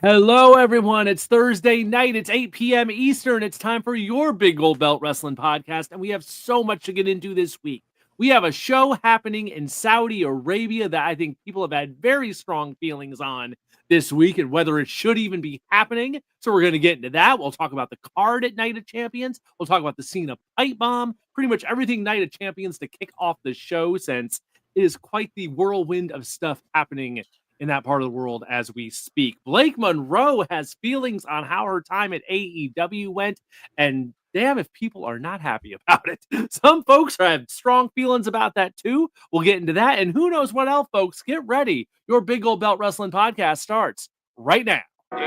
Hello, everyone. It's Thursday night. It's 8 p.m. Eastern. It's time for your Big Gold Belt Wrestling podcast, and we have so much to get into this week. We have a show happening in Saudi Arabia that I think people have had very strong feelings on this week and whether it should even be happening. So we're going to get into that. We'll talk about the card at Night of Champions. We'll talk about the Cena Pipebomb, pretty much everything Night of Champions to kick off the show, since it is quite the whirlwind of stuff happening in that part of the world as we speak. Blake Monroe has feelings on how her time at AEW went, and damn if people are not happy about it. Some folks have strong feelings about that too. We'll get into that, and who knows what else, folks. Get ready. Your Big Gold Belt Wrestling podcast starts right now. Big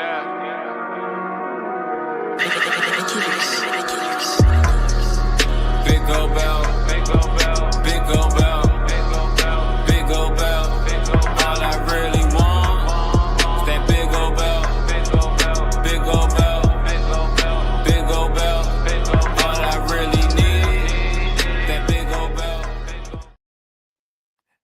Gold Belt, Big Gold Belt, Big Gold Belt, Big Gold Belt, Big Gold Belt. All I really want is that Big Gold Belt, Big Gold Belt, Big Gold Belt, Big Gold Belt, Big Gold Belt, Big Gold Belt. All I really need that Big Gold Belt.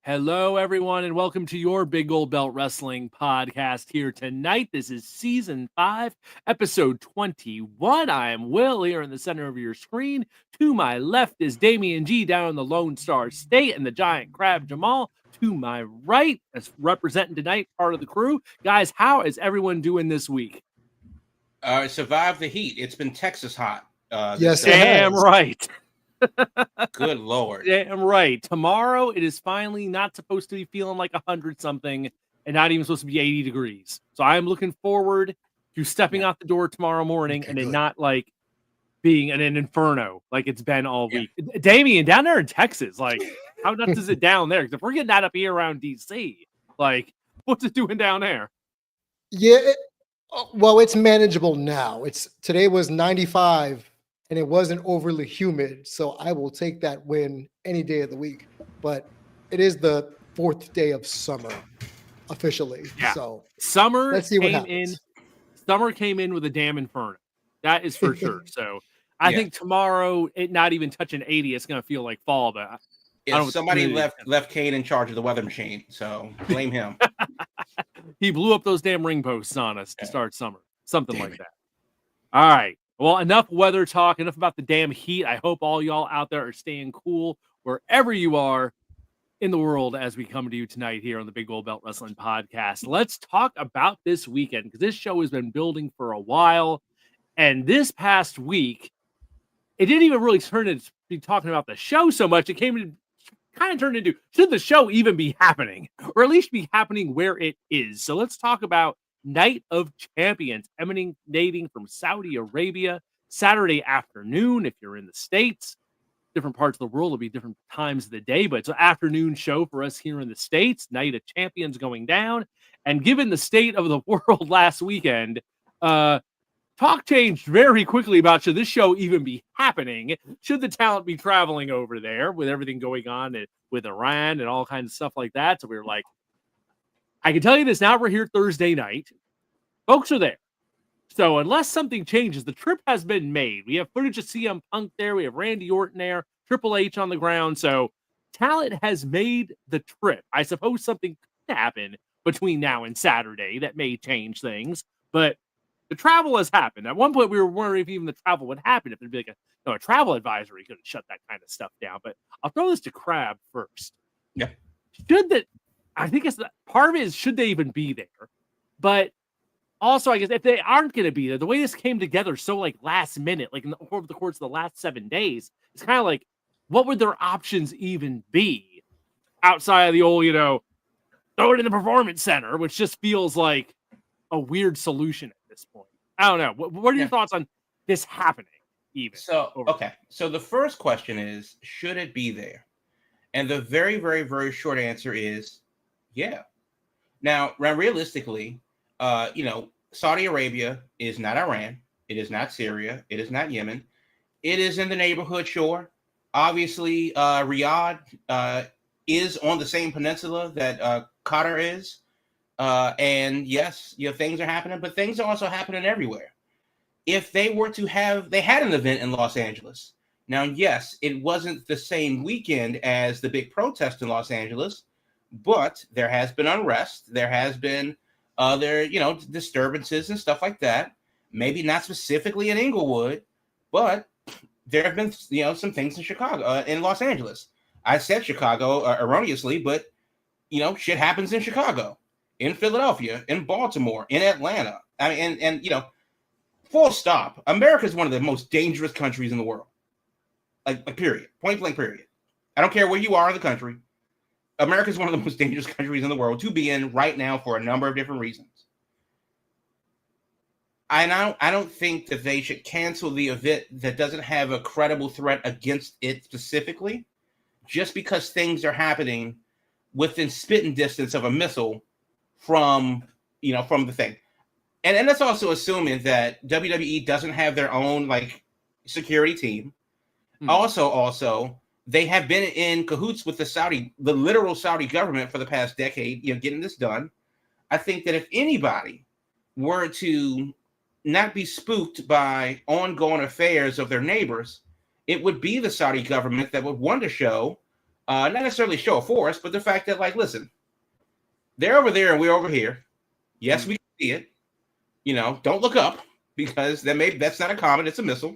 Hello, everyone, and welcome to your Big Gold Belt Wrestling podcast here tonight. This is Season 5, Episode 21. I am Will here in the center of your screen. To my left is Damian G down in the Lone Star State and the Giant Crab Jamal. To my right, as representing tonight, part of the crew. Guys, how is everyone doing this week? Survived the heat. It's been Texas hot. Yes, it Damn has. right. Good Lord. Damn right. Tomorrow, it is finally not supposed to be feeling like 100-something and not even supposed to be 80 degrees. So I'm looking forward to stepping out the door tomorrow morning and it not like being an inferno like it's been all week. Damian, down there in Texas, like, how nuts is it down there? Because if we're getting that up here around DC, like, what's it doing down there? Yeah, well, it's manageable now. Today was 95 and it wasn't overly humid, so I will take that win any day of the week. But it is the 4th day of summer officially. Yeah. So Summer let's see what came in. happens. Summer came in with a damn inferno. That is for sure. So I think tomorrow, it not even touching 80, it's going to feel like fall. But Somebody left Kane in charge of the weather machine, so blame him. He blew up those damn ring posts on us to start summer. Something like that. All right. Well, enough weather talk, enough about the damn heat. I hope all y'all out there are staying cool wherever you are in the world as we come to you tonight here on the Big Gold Belt Wrestling Podcast. Let's talk about this weekend, because this show has been building for a while. And this past week, it didn't even really turn into be talking about the show so much. It kind of turned into, should the show even be happening? Or at least be happening where it is. So let's talk about Night of Champions, emanating from Saudi Arabia, Saturday afternoon. If you're in the States, different parts of the world will be different times of the day, but it's an afternoon show for us here in the States. Night of Champions going down. And given the state of the world last weekend, talk changed very quickly about should this show even be happening? Should the talent be traveling over there with everything going on with Iran and all kinds of stuff like that? So we were like, I can tell you this now, we're here Thursday night. Folks are there. So unless something changes, the trip has been made. We have footage of CM Punk there. We have Randy Orton there, Triple H on the ground. So talent has made the trip. I suppose something could happen between now and Saturday that may change things, but the travel has happened. At one point, we were wondering if even the travel would happen, if there'd be like a travel advisory could shut that kind of stuff down. But I'll throw this to Crab first. Yeah. I think it's part of it is, should they even be there? But also, I guess if they aren't going to be there, the way this came together so like last minute, like over the course of the last 7 days, it's kind of like, what would their options even be outside of the old, throw it in the performance center, which just feels like a weird solution at this point. I don't know. What are your thoughts on this happening? Even so the first question is, should it be there? And the very, very, very short answer is, yeah. Now, realistically, Saudi Arabia is not Iran. It is not Syria. It is not Yemen. It is in the neighborhood, sure. Obviously, Riyadh is on the same peninsula that KOTR is. And yes, things are happening, but things are also happening everywhere. If they were to they had an event in Los Angeles. Now, yes, it wasn't the same weekend as the big protest in Los Angeles, but there has been unrest. There has been There, disturbances and stuff like that. Maybe not specifically in Inglewood, but there have been, some things in Chicago, in Los Angeles. I said Chicago erroneously, but shit happens in Chicago, in Philadelphia, in Baltimore, in Atlanta. I mean, and full stop. America is one of the most dangerous countries in the world. Like period, point blank period. I don't care where you are in the country. America is one of the most dangerous countries in the world to be in right now for a number of different reasons. I don't think that they should cancel the event that doesn't have a credible threat against it specifically, just because things are happening within spitting distance of a missile from the thing. And that's also assuming that WWE doesn't have their own security team. Also, they have been in cahoots with the literal Saudi government for the past decade, getting this done. I think that if anybody were to not be spooked by ongoing affairs of their neighbors, it would be the Saudi government that would want to show, not necessarily show a force, but the fact that, listen, they're over there and we're over here. Yes, we can see it. Don't look up, because that's not a comet, it's a missile.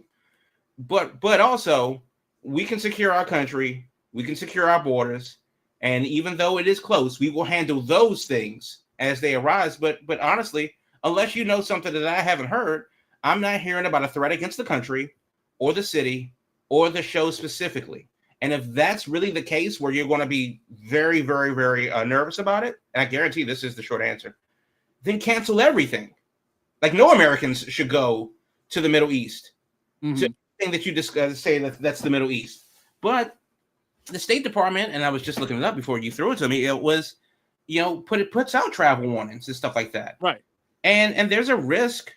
But also, we can secure our country, we can secure our borders, and even though it is close, we will handle those things as they arise. But honestly, unless you know something that I haven't heard, I'm not hearing about a threat against the country or the city or the show specifically. And if that's really the case, where you're going to be very, very, very nervous about it, and I guarantee this is the short answer, then cancel everything. No Americans should go to the Middle East. So anything that you say that's the Middle East. But the State Department, and I was just looking it up before you threw it to me, it was, puts out travel warnings and stuff like that. Right. And there's a risk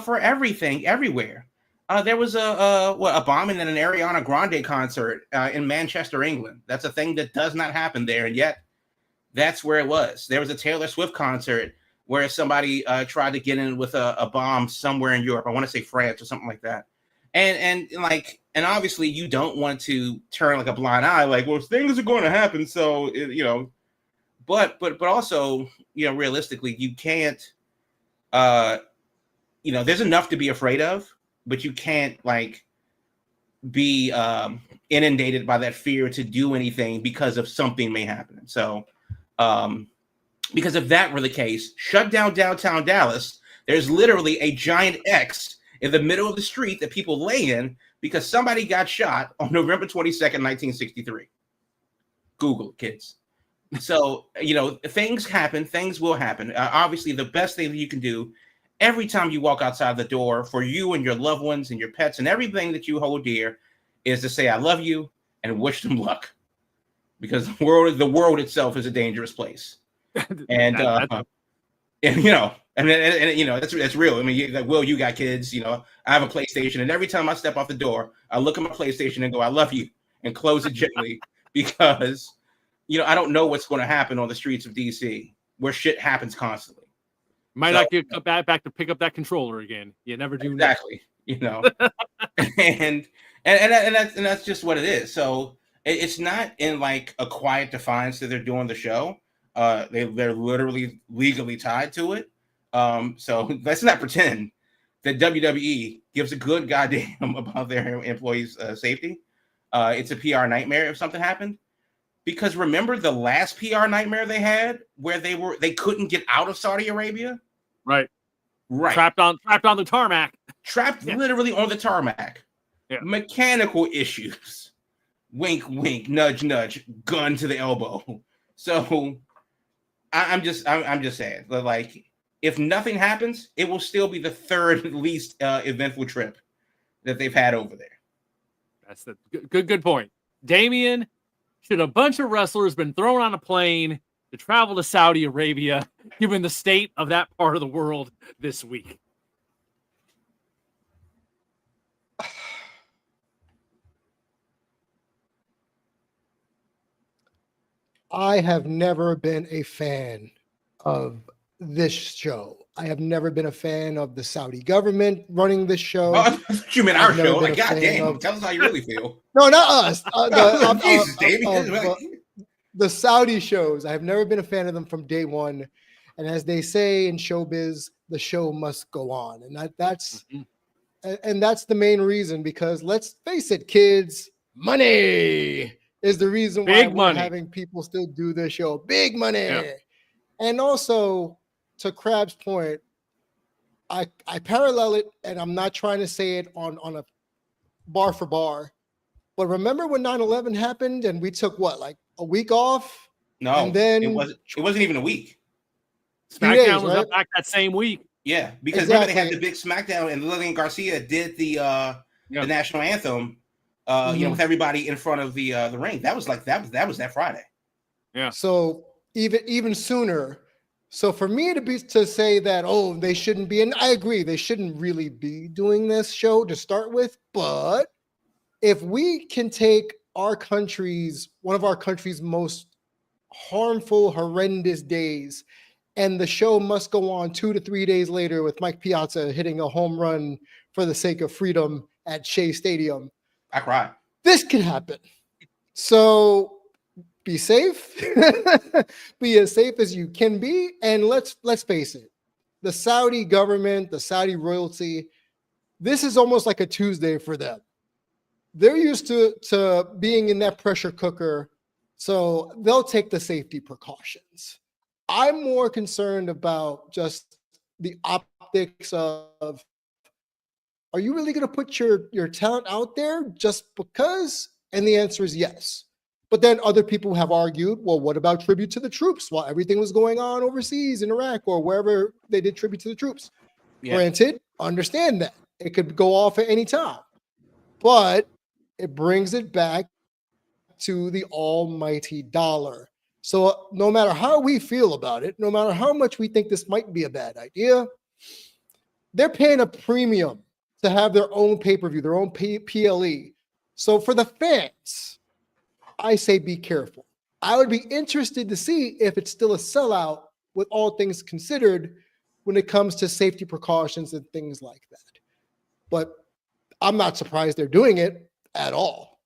for everything, everywhere. There was a bombing at an Ariana Grande concert in Manchester, England. That's a thing that does not happen there, and yet that's where it was. There was a Taylor Swift concert where somebody tried to get in with a bomb somewhere in Europe. I want to say France or something like that. And obviously you don't want to turn a blind eye, well, things are going to happen. So, but also, realistically, you can't, there's enough to be afraid of, but you can't be inundated by that fear to do anything because of something may happen. So, because if that were the case, shut down downtown Dallas. There's literally a giant X in the middle of the street that people lay in because somebody got shot on November 22nd, 1963. Google it, kids. So, things happen. Things will happen. Obviously, the best thing that you can do every time you walk outside the door for you and your loved ones and your pets and everything that you hold dear is to say, I love you and wish them luck. Because the world itself is a dangerous place. And that's real. I mean, Will, you got kids, I have a PlayStation, and every time I step off the door, I look at my PlayStation and go, I love you, and close it gently because, I don't know what's going to happen on the streets of DC where shit happens constantly. Might not get back to pick up that controller again. You never do. Exactly. And that's just what it is. So it's not in a quiet defiance that they're doing the show. They're literally legally tied to it. So let's not pretend that WWE gives a good goddamn about their employees' safety. It's a PR nightmare if something happened. Because remember the last PR nightmare they had where they couldn't get out of Saudi Arabia? Right. Trapped on the tarmac. Literally on the tarmac. Yeah. Mechanical issues. Wink, wink, nudge, nudge, gun to the elbow. So I'm just saying, if nothing happens, it will still be the third least eventful trip that they've had over there. That's the good point. Damian, should a bunch of wrestlers been thrown on a plane to travel to Saudi Arabia, given the state of that part of the world this week? I have never been a fan of this show. I have never been a fan of the Saudi government running this show. You mean our show? Goddamn, tell us how you really feel. No, not us. Jesus, Davey. The Saudi shows. I have never been a fan of them from day one. And as they say in showbiz, the show must go on. And that's the main reason, because let's face it, kids, money is the reason why Big we're money. having people still do this show. Big money. Yeah. And also, to Crab's point, I parallel it, and I'm not trying to say it on a bar for bar, but remember when 9/11 happened and we took what, like a week off? No, and then it wasn't even a week. SmackDown days, was right? up back that same week. Yeah, because remember they had Exactly. the big SmackDown, and Lillian Garcia did the national anthem, with everybody in front of the ring. That was that Friday. Yeah. So even sooner. So for me to say that, oh, they shouldn't be, and I agree, they shouldn't really be doing this show to start with. But if we can take one of our country's most harmful, horrendous days, and the show must go on 2 to 3 days later with Mike Piazza hitting a home run for the sake of freedom at Shea Stadium, I cried. this could happen. So be safe, be as safe as you can be. And let's face it, the Saudi government, the Saudi royalty, this is almost like a Tuesday for them. They're used to being in that pressure cooker, so they'll take the safety precautions. I'm more concerned about just the optics of, are you really going to put your talent out there just because? And the answer is yes. But then other people have argued, well, what about tribute to the troops while everything was going on overseas in Iraq or wherever they did tribute to the troops? Yeah. Granted, understand that. It could go off at any time. But it brings it back to the almighty dollar. So no matter how we feel about it, no matter how much we think this might be a bad idea, they're paying a premium to have their own pay-per-view, their own PLE. So for the fans, I say be careful. I would be interested to see if it's still a sellout with all things considered when it comes to safety precautions and things like that. But I'm not surprised they're doing it at all.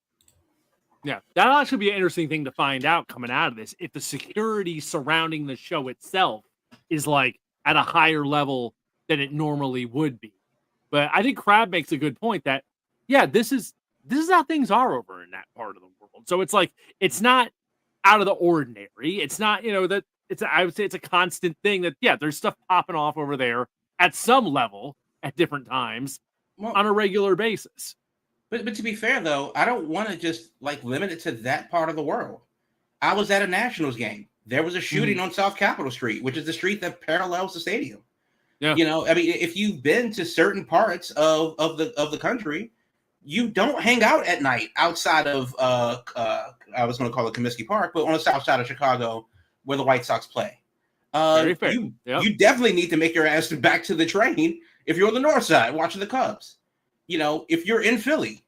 Yeah, that'll actually be an interesting thing to find out coming out of this. If the security surrounding the show itself is like at a higher level than it normally would be. But I think Crab makes a good point that, yeah, this is how things are over in that part of the world. So it's like, it's not out of the ordinary. It's not, that I would say it's a constant thing that, yeah, there's stuff popping off over there at some level at different times on a regular basis. But to be fair, though, I don't want to just limit it to that part of the world. I was at a Nationals game. There was a shooting on South Capitol Street, which is the street that parallels the stadium. Yeah. I mean, if you've been to certain parts of the country, you don't hang out at night outside of I was going to call it Comiskey Park, but on the south side of Chicago where the White Sox play. Very fair. You definitely need to make your ass back to the train if you're on the north side watching the Cubs. If you're in Philly,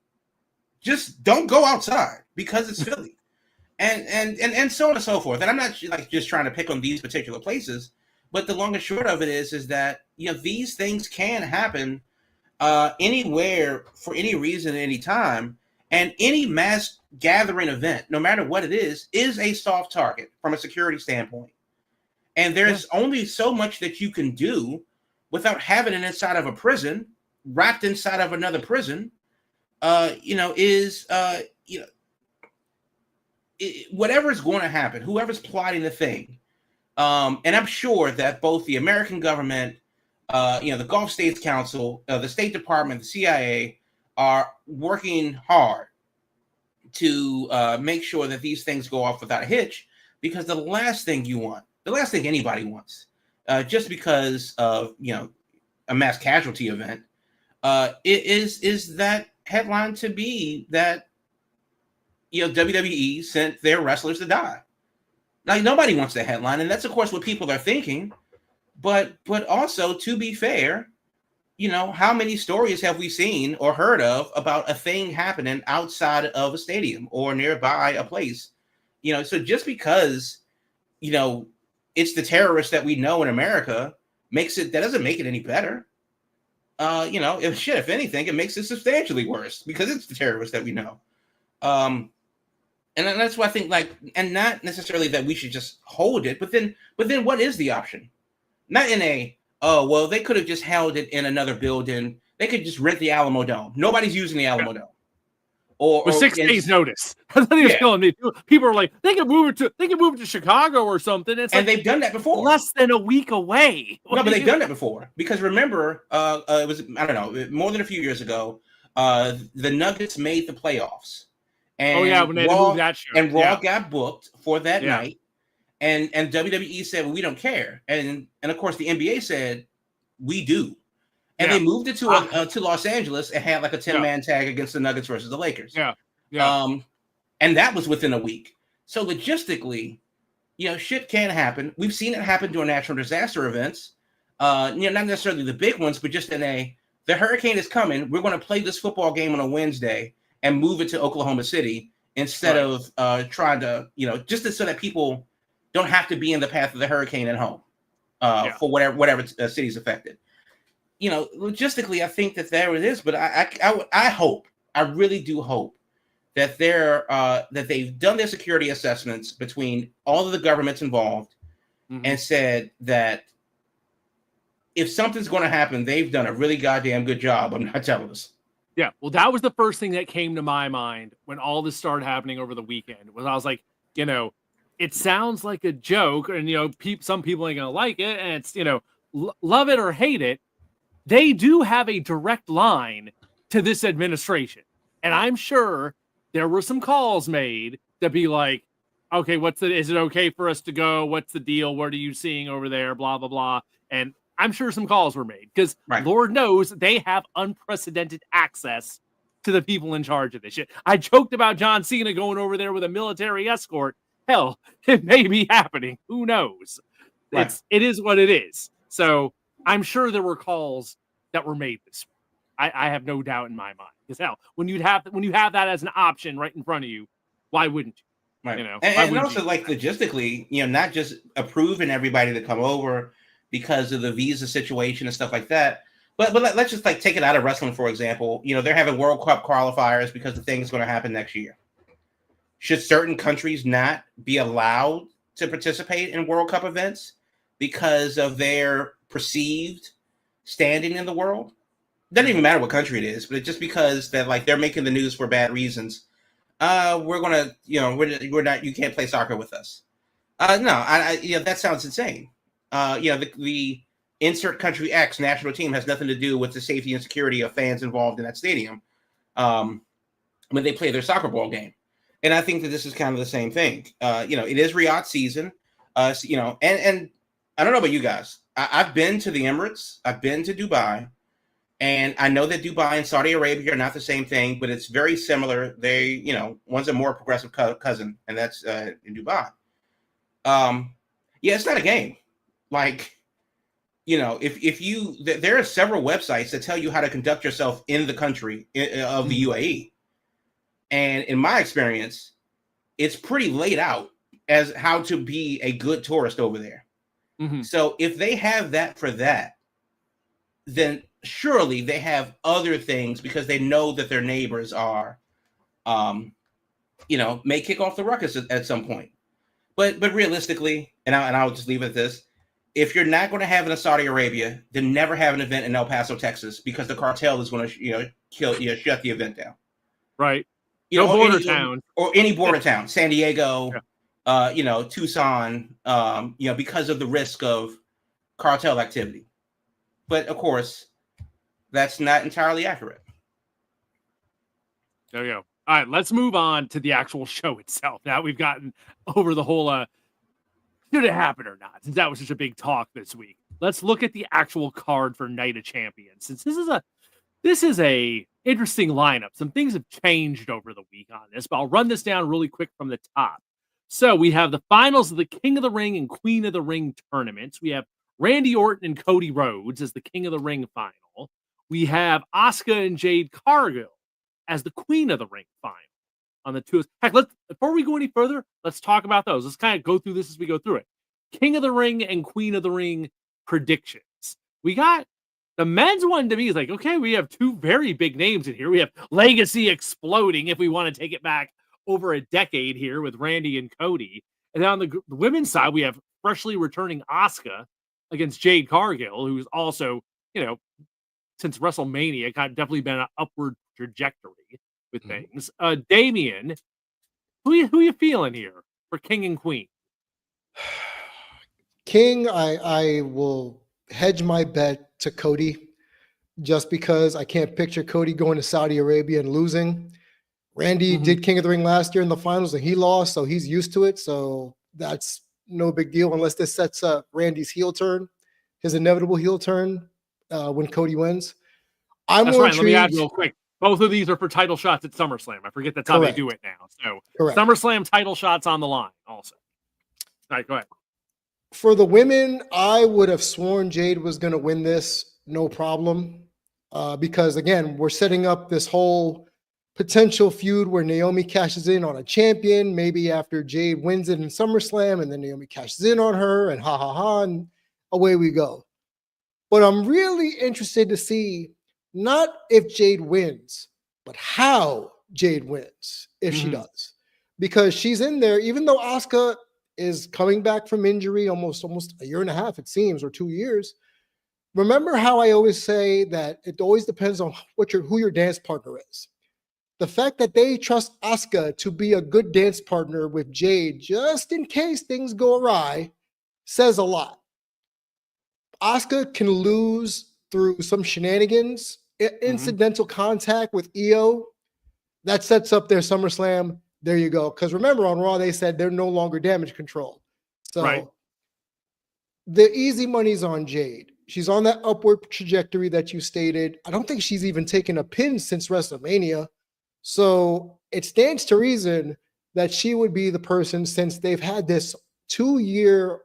just don't go outside because it's Philly, and so on and so forth. And I'm not just trying to pick on these particular places, but the long and short of it is that these things can happen anywhere for any reason, any time, and any mass gathering event, no matter what it is a soft target from a security standpoint. And there's only so much that you can do without having it inside of a prison, wrapped inside of another prison. Whatever's going to happen, whoever's plotting the thing. And I'm sure that both the American government, the Gulf States Council, the State Department, the CIA are working hard to make sure that these things go off without a hitch, because the last thing anybody wants, just because of, a mass casualty event, is that headline to be that, WWE sent their wrestlers to die. Like, nobody wants that headline, and that's of course what people are thinking. But also, to be fair, how many stories have we seen or heard of about a thing happening outside of a stadium or nearby a place? So just because, it's the terrorists that we know in America that doesn't make it any better. If anything, it makes it substantially worse because it's the terrorists that we know. And that's why I think and not necessarily that we should just hold it, but then what is the option? Not in a, oh, well, they could have just held it in another building. They could just rent the Alamo Dome. Nobody's using the Alamo Dome. With 6 days notice. That's what he was killing me. People are like, they can move it to Chicago or something. It's and they've done that before. Less than a week away. No, but they've done that before. Because remember, it was, I don't know, more than a few years ago, the Nuggets made the playoffs. And when they moved that show. And Raw got booked for that night. And WWE said, well, we don't care. And of course, the NBA said, we do. And they moved it to Los Angeles and had like a 10-man tag against the Nuggets versus the Lakers. And that was within a week. So logistically, shit can happen. We've seen it happen during natural disaster events. Not necessarily the big ones, but just the hurricane is coming. We're going to play this football game on a Wednesday and move it to Oklahoma City instead of trying to, just so that people don't have to be in the path of the hurricane at home for whatever city's affected. Logistically, I think that there it is, but I hope, I really do hope that that they've done their security assessments between all of the governments involved and said that if something's going to happen, they've done a really goddamn good job. I'm not telling us. Yeah, well, that was the first thing that came to my mind when all this started happening over the weekend. Was I was like, it sounds like a joke, and some people ain't gonna like it, and it's love it or hate it. They do have a direct line to this administration. And I'm sure there were some calls made to be like, okay, is it okay for us to go? What's the deal? What are you seeing over there? Blah, blah, blah. And I'm sure some calls were made because Lord knows they have unprecedented access to the people in charge of this shit. I joked about John Cena going over there with a military escort. Hell, it may be happening. Who knows? It is what it is. So I'm sure there were calls that were made this week. I have no doubt in my mind. Because hell, when you have that as an option right in front of you, why wouldn't you? Right. And also like logistically, not just approving everybody to come over because of the visa situation and stuff like that. But let's just take it out of wrestling, for example. They're having World Cup qualifiers because the thing is going to happen next year. Should certain countries not be allowed to participate in World Cup events because of their perceived standing in the world? Doesn't even matter what country it is, but it's just because that they're making the news for bad reasons. We're gonna, we're not. You can't play soccer with us. No, that sounds insane. The insert country X national team has nothing to do with the safety and security of fans involved in that stadium when they play their soccer ball game. And I think that this is kind of the same thing. It is Riyadh season. And I don't know about you guys. I've been to the Emirates. I've been to Dubai. And I know that Dubai and Saudi Arabia are not the same thing, but it's very similar. They, one's a more progressive cousin, and that's in Dubai. It's not a game. If you, there are several websites that tell you how to conduct yourself in the country of the UAE. And in my experience, it's pretty laid out as how to be a good tourist over there. So if they have that for that, then surely they have other things because they know that their neighbors are, may kick off the ruckus at some point. But realistically, and I'll just leave it at this: if you're not going to have it in Saudi Arabia, then never have an event in El Paso, Texas, because the cartel is going to shut the event down. Right. Border town or any border town, San Diego, Tucson, because of the risk of cartel activity. But of course, that's not entirely accurate. There you go. All right, let's move on to the actual show itself. Now we've gotten over the whole should it happen or not, since that was such a big talk this week. Let's look at the actual card for Night of Champions. Since this is a interesting lineup. Some things have changed over the week on this, but I'll run this down really quick from the top. So we have the finals of the King of the Ring and Queen of the Ring tournaments. We have Randy Orton and Cody Rhodes as the King of the Ring final. We have Asuka and Jade Cargill as the Queen of the Ring final on the two. Heck, before we go any further, let's talk about those. Let's kind of go through this as we go through it. King of the Ring and Queen of the Ring predictions. We got the men's one to me is like, okay, we have two very big names in here. We have Legacy exploding if we want to take it back over a decade here with Randy and Cody. And then on the women's side, we have freshly returning Asuka against Jade Cargill, who's also, since WrestleMania, kind of definitely been an upward trajectory with things. Damian, who you feeling here for King and Queen? King, I will hedge my bet to Cody, just because I can't picture Cody going to Saudi Arabia and losing. Randy did King of the Ring last year in the finals and he lost, so he's used to it. So that's no big deal unless this sets up Randy's heel turn, his inevitable heel turn when Cody wins. That's right. Let me add real quick. Both of these are for title shots at SummerSlam. I forget that's how they do it now. So SummerSlam title shots on the line also. All right, go ahead. For the women, I would have sworn Jade was going to win this, no problem. Because again, we're setting up this whole potential feud where Naomi cashes in on a champion, maybe after Jade wins it in SummerSlam, and then Naomi cashes in on her, and and away we go. But I'm really interested to see not if Jade wins, but how Jade wins if she does. Because she's in there, even though Asuka is coming back from injury almost a year and a half, it seems, or 2 years. Remember how I always say that it always depends on who your dance partner is. The fact that they trust Asuka to be a good dance partner with Jade, just in case things go awry, says a lot. Asuka can lose through some shenanigans, incidental contact with Io. That sets up their SummerSlam. There you go. Because remember, on Raw, they said they're no longer damage control. So the easy money's on Jade. She's on that upward trajectory that you stated. I don't think she's even taken a pin since WrestleMania. So it stands to reason that she would be the person, since they've had this 2 year,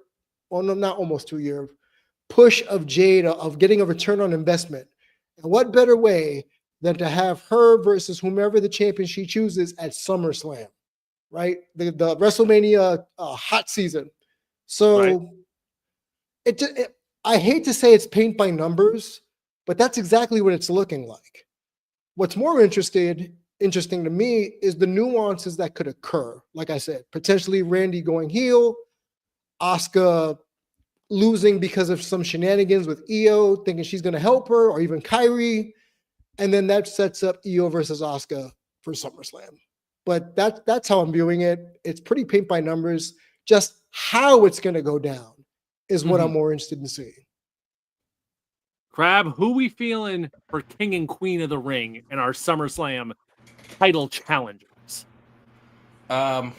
well, no, not almost 2 year push of Jade, of getting a return on investment. And what better way than to have her versus whomever the champion she chooses at SummerSlam, right? The WrestleMania hot season. So I hate to say it's paint by numbers, but that's exactly what it's looking like. What's more interesting to me is the nuances that could occur. Like I said, potentially Randy going heel, Asuka losing because of some shenanigans with Io, thinking she's going to help her, or even Kyrie. And then that sets up Io versus Asuka for SummerSlam. But that's how I'm viewing it. It's pretty paint by numbers. Just how it's going to go down is what I'm more interested in seeing. Crab, who we feeling for King and Queen of the Ring in our SummerSlam title challengers? As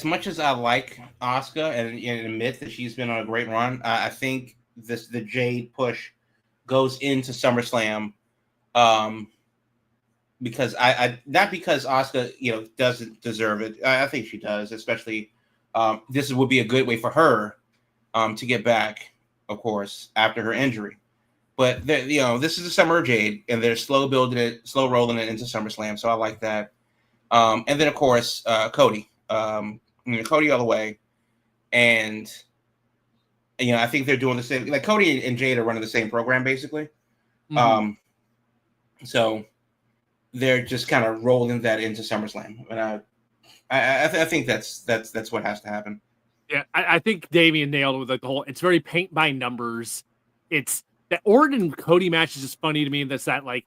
much as I like Asuka and admit that she's been on a great run, I think the Jade push goes into SummerSlam, because I not because Asuka doesn't deserve it. I think she does, especially this would be a good way for her to get back, of course, after her injury. But this is the summer of Jade, and they're slow rolling it into SummerSlam. So I like that. And then of course Cody, Cody all the way, and I think they're doing the same. Like Cody and Jade are running the same program basically. So they're just kind of rolling that into SummerSlam, and I think that's what has to happen. Yeah, I think Damian nailed it with the whole. It's very paint by numbers. It's that Orton and Cody match is just funny to me. That's that like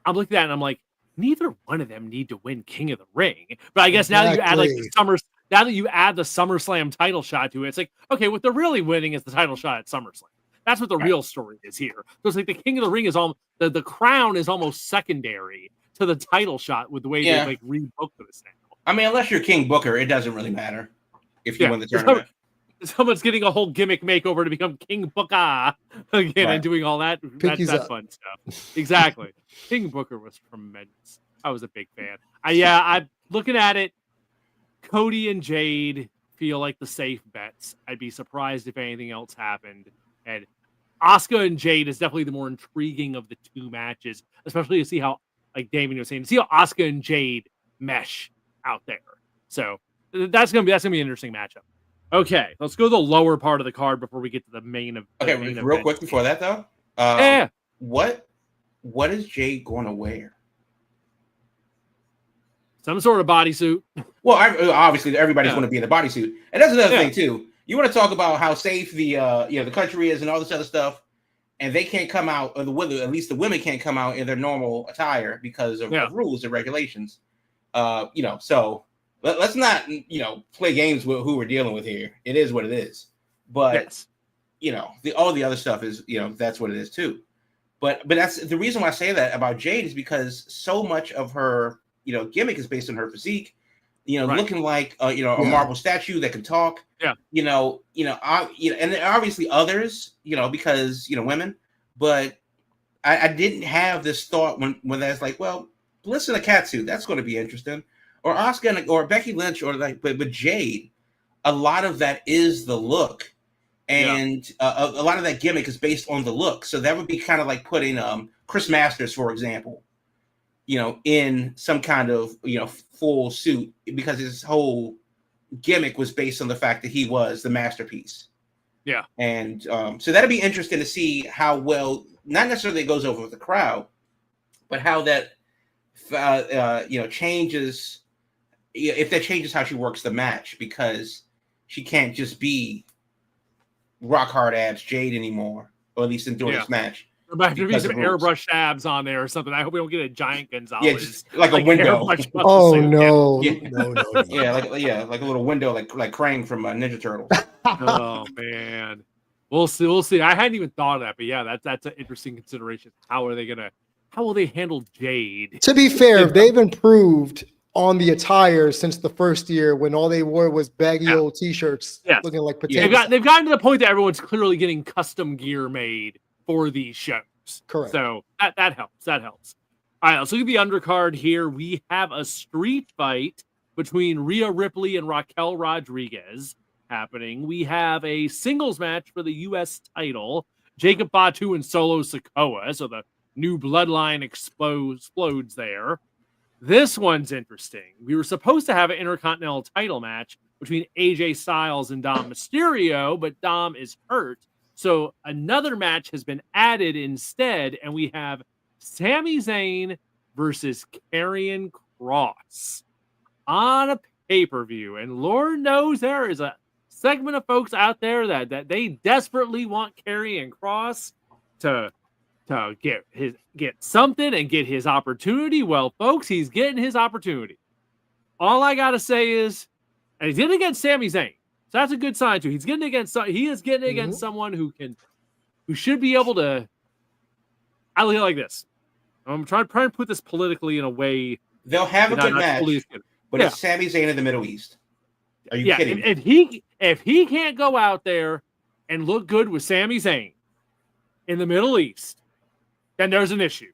I'm looking at it and I'm like, neither one of them need to win King of the Ring. But I guess now that you add like now that you add the SummerSlam title shot to it, it's like, okay, what they're really winning is the title shot at SummerSlam. That's what the real story is here. So it's like the King of the Ring is all the crown is almost secondary to the title shot with the way they like rebooked this now. I mean, unless you're King Booker, it doesn't really matter if you win the tournament. Someone's getting a whole gimmick makeover to become King Booker again and doing all that. That's fun stuff. Exactly. King Booker was tremendous. I was a big fan. I'm looking at it. Cody and Jade feel like the safe bets. I'd be surprised if anything else happened. And Asuka and Jade is definitely the more intriguing of the two matches, especially to see how, like Damien was saying, to see how Asuka and Jade mesh out there. So that's gonna be an interesting matchup. Okay, let's go to the lower part of the card before we get to the main of. Okay, real quick before that though. What is Jade going to wear? Some sort of bodysuit. Well, obviously everybody's going to be in a bodysuit, and that's another thing too. You want to talk about how safe the the country is and all this other stuff, and they can't come out, or at least the women can't come out in their normal attire because of rules and regulations. So let's not play games with who we're dealing with here. It is what it is. But all the other stuff is that's what it is too. But that's the reason why I say that about Jade is because so much of her gimmick is based on her physique. Looking like a marble statue that can talk. Yeah. And obviously others, because women. But I didn't have this thought when that's like, well, Bliss in a catsuit, that's going to be interesting, or Asuka or Becky Lynch, or but Jade, a lot of that is the look, and a lot of that gimmick is based on the look. So that would be kind of like putting Chris Masters, for example, in some kind of full suit, because his whole gimmick was based on the fact that he was the masterpiece. Yeah. And so that'd be interesting to see how well, not necessarily it goes over with the crowd, but how that changes, if that changes how she works the match, because she can't just be rock hard abs Jade anymore, or at least during this match. There might be some airbrush abs on there or something. I hope we don't get a giant Gonzalez. Yeah, just like a window. Oh no. No. Yeah, like a little window, like Krang from Ninja Turtles. Oh man, we'll see. I hadn't even thought of that, but yeah, that's an interesting consideration. How will they handle Jade? To be fair, they've improved on the attire since the first year when all they wore was baggy old t-shirts looking like potatoes. They've gotten to the point that everyone's clearly getting custom gear made for these shows. Correct. So that helps. All right, let's look at the undercard here. We have a street fight between Rhea Ripley and Raquel Rodriguez happening. We have a singles match for the U.S. title. Jacob Fatu and Solo Sikoa. So the new bloodline explodes there. This one's interesting. We were supposed to have an Intercontinental title match between AJ Styles and Dom Mysterio, but Dom is hurt. So another match has been added instead, and we have Sami Zayn versus Karrion Kross on a pay-per-view. And Lord knows there is a segment of folks out there that they desperately want Karrion Kross to get something and get his opportunity. Well, folks, he's getting his opportunity. All I gotta say is, and he's getting against Sami Zayn. So that's a good sign too. He is getting against someone who should be able to. I look at it like this. I'm trying to put this politically in a way. They'll have a good match, but it's Sami Zayn in the Middle East. Are you kidding? If he can't go out there and look good with Sami Zayn in the Middle East, then there's an issue.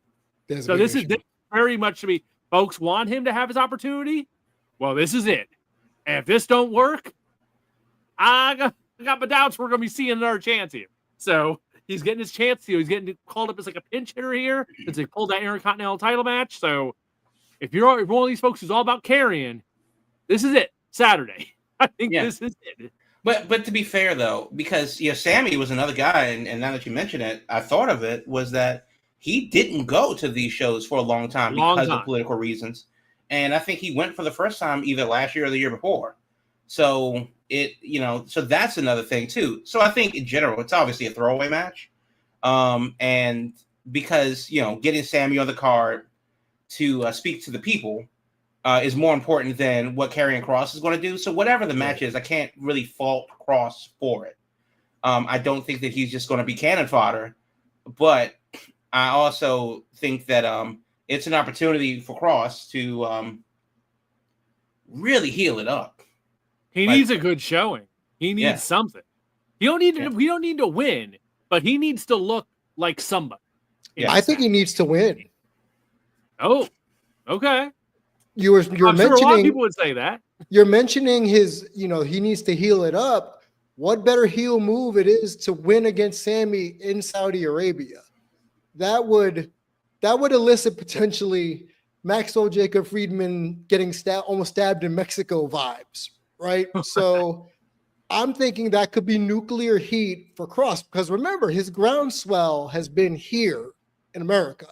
This is very much to me. Folks want him to have his opportunity. Well, this is it. And if this don't work, I got my doubts we're going to be seeing another chance here. So he's getting his chance here. He's getting called up as like a pinch hitter here since they pulled that Intercontinental title match. So if you're one of these folks who's all about carrying, this is it. Saturday. I think this is it. But to be fair though, because Sammy was another guy, and now that you mention it, I thought of it, was that he didn't go to these shows for a long time because of political reasons. And I think he went for the first time either last year or the year before. So so that's another thing too. So I think in general, it's obviously a throwaway match. And because, getting Sammy on the card to speak to the people is more important than what Karrion Kross is going to do. So whatever the match is, I can't really fault Kross for it. I don't think that he's just going to be cannon fodder, but I also think that it's an opportunity for Kross to really heal it up. He needs a good showing. He needs something. We don't need to win, but he needs to look like somebody. Yeah, I think he needs to win. Oh, okay. You're I'm mentioning sure a lot of people would say that. You're mentioning his, he needs to heal it up. What better heel move it is to win against Sammy in Saudi Arabia? That would elicit potentially Maxwell Jacob Friedman getting almost stabbed in Mexico vibes, right? So I'm thinking that could be nuclear heat for Kross, because remember, his groundswell has been here in America,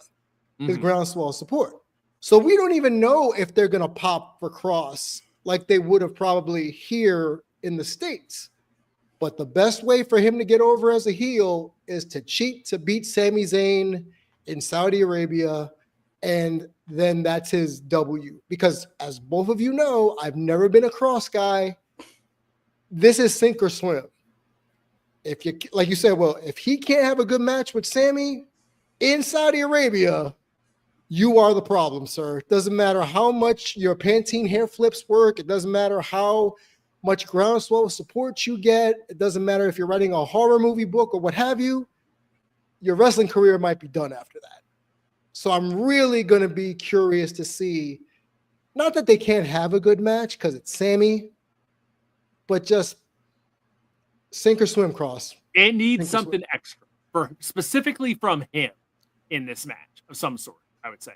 his groundswell support. So we don't even know if they're going to pop for Kross like they would have probably here in the States. But the best way for him to get over as a heel is to cheat to beat Sami Zayn in Saudi Arabia. And then that's his W. Because as both of you know, I've never been a cross guy. This is sink or swim. If you, like you said, well, if he can't have a good match with Sami in Saudi Arabia, you are the problem, sir. It doesn't matter how much your Pantene hair flips work. It doesn't matter how much groundswell support you get. It doesn't matter if you're writing a horror movie book or what have you. Your wrestling career might be done after that. So I'm really going to be curious to see, not that they can't have a good match because it's Sami, but just sink or swim, Cross. It needs something extra specifically from him in this match of some sort, I would say.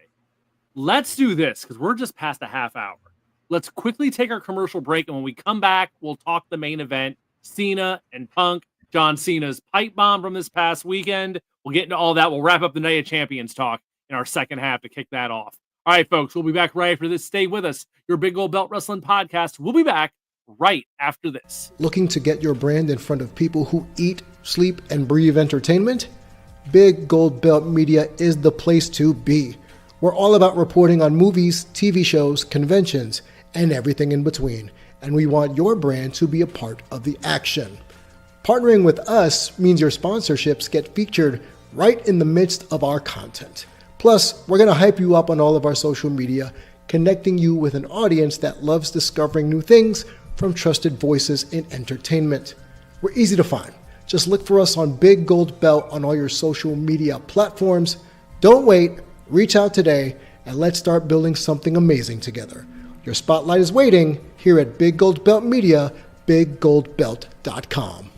Let's do this because we're just past a half hour. Let's quickly take our commercial break, and when we come back, we'll talk the main event, Cena and Punk, John Cena's pipe bomb from this past weekend. We'll get into all that. We'll wrap up the Night of Champions talk in our second half to kick that off. All right, folks, we'll be back right after this. Stay with us. Your Big Gold Belt Wrestling Podcast. We'll be back right after this. Looking to get your brand in front of people who eat, sleep, and breathe entertainment? Big Gold Belt Media is the place to be. We're all about reporting on movies, TV shows, conventions, and everything in between. And we want your brand to be a part of the action. Partnering with us means your sponsorships get featured right in the midst of our content. Plus, we're going to hype you up on all of our social media, connecting you with an audience that loves discovering new things from trusted voices in entertainment. We're easy to find. Just look for us on Big Gold Belt on all your social media platforms. Don't wait, reach out today, and let's start building something amazing together. Your spotlight is waiting here at Big Gold Belt Media, biggoldbelt.com.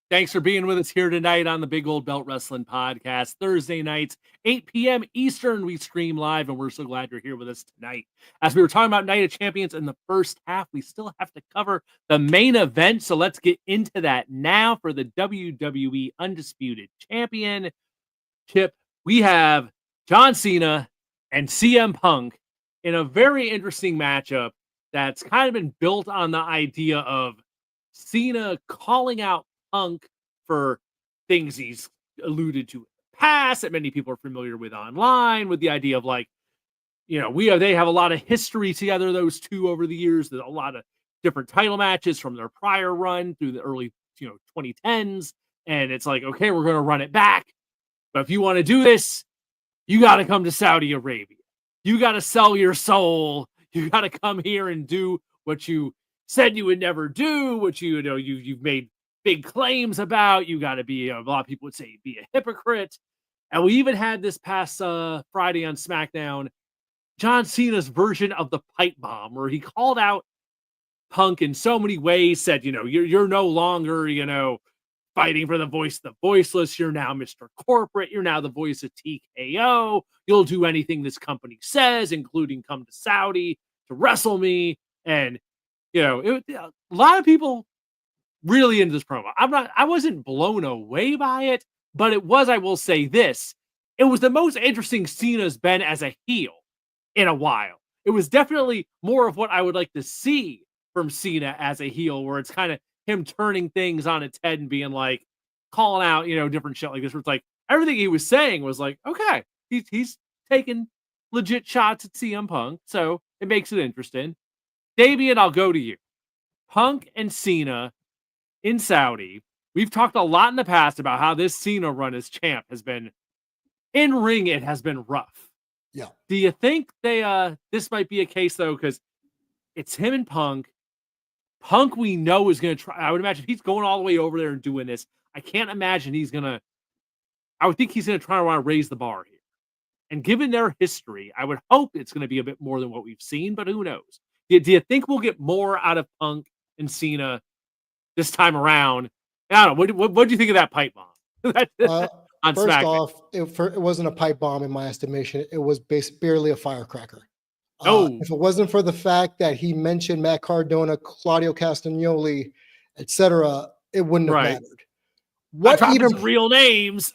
Thanks for being with us here tonight on the Big Gold Belt Wrestling Podcast. Thursday nights, 8 p.m. Eastern, we stream live, and we're so glad you're here with us tonight. As we were talking about Night of Champions in the first half, we still have to cover the main event, so let's get into that now for the WWE Undisputed Championship. We have John Cena and CM Punk in a very interesting matchup that's kind of been built on the idea of Cena calling out Punk for things he's alluded to in the past that many people are familiar with online, with the idea of like, you know, they have a lot of history together, those two, over the years. There's a lot of different title matches from their prior run through the early 2010s. And it's like, okay, we're going to run it back. But if you want to do this, you got to come to Saudi Arabia. You got to sell your soul. You got to come here and do what you said you would never do, what you've made big claims about. You got to be, a lot of people would say, be a hypocrite. And we even had this past Friday on SmackDown, John Cena's version of the pipe bomb, where he called out Punk in so many ways, said, you're no longer, fighting for the voice of the voiceless. You're now Mr. Corporate. You're now the voice of TKO. You'll do anything this company says, including come to Saudi to wrestle me. And, a lot of people really into this promo. I wasn't blown away by it, but it was, I will say this, it was the most interesting Cena's been as a heel in a while. It was definitely more of what I would like to see from Cena as a heel, where it's kind of him turning things on its head and being like, calling out, different shit like this, where it's like, everything he was saying was like, okay, he's taking legit shots at CM Punk, so it makes it interesting. Davian, I'll go to you. Punk and Cena in Saudi. We've talked a lot in the past about how this Cena run as champ has been, in ring, it has been rough. Yeah. Do you think this might be a case, though, because it's him and Punk. Punk, we know, is going to try. I would imagine if he's going all the way over there and doing this, I can't imagine he's going to. I would think he's going to try to want to raise the bar here. And given their history, I would hope it's going to be a bit more than what we've seen, but who knows? Do you think we'll get more out of Punk and Cena this time around? I don't know. What do you think of that pipe bomb? On first SmackDown? off, it wasn't a pipe bomb in my estimation. It was barely a firecracker. If it wasn't for the fact that he mentioned Matt Cardona, Claudio Castagnoli, etc., it wouldn't have mattered. What even real names?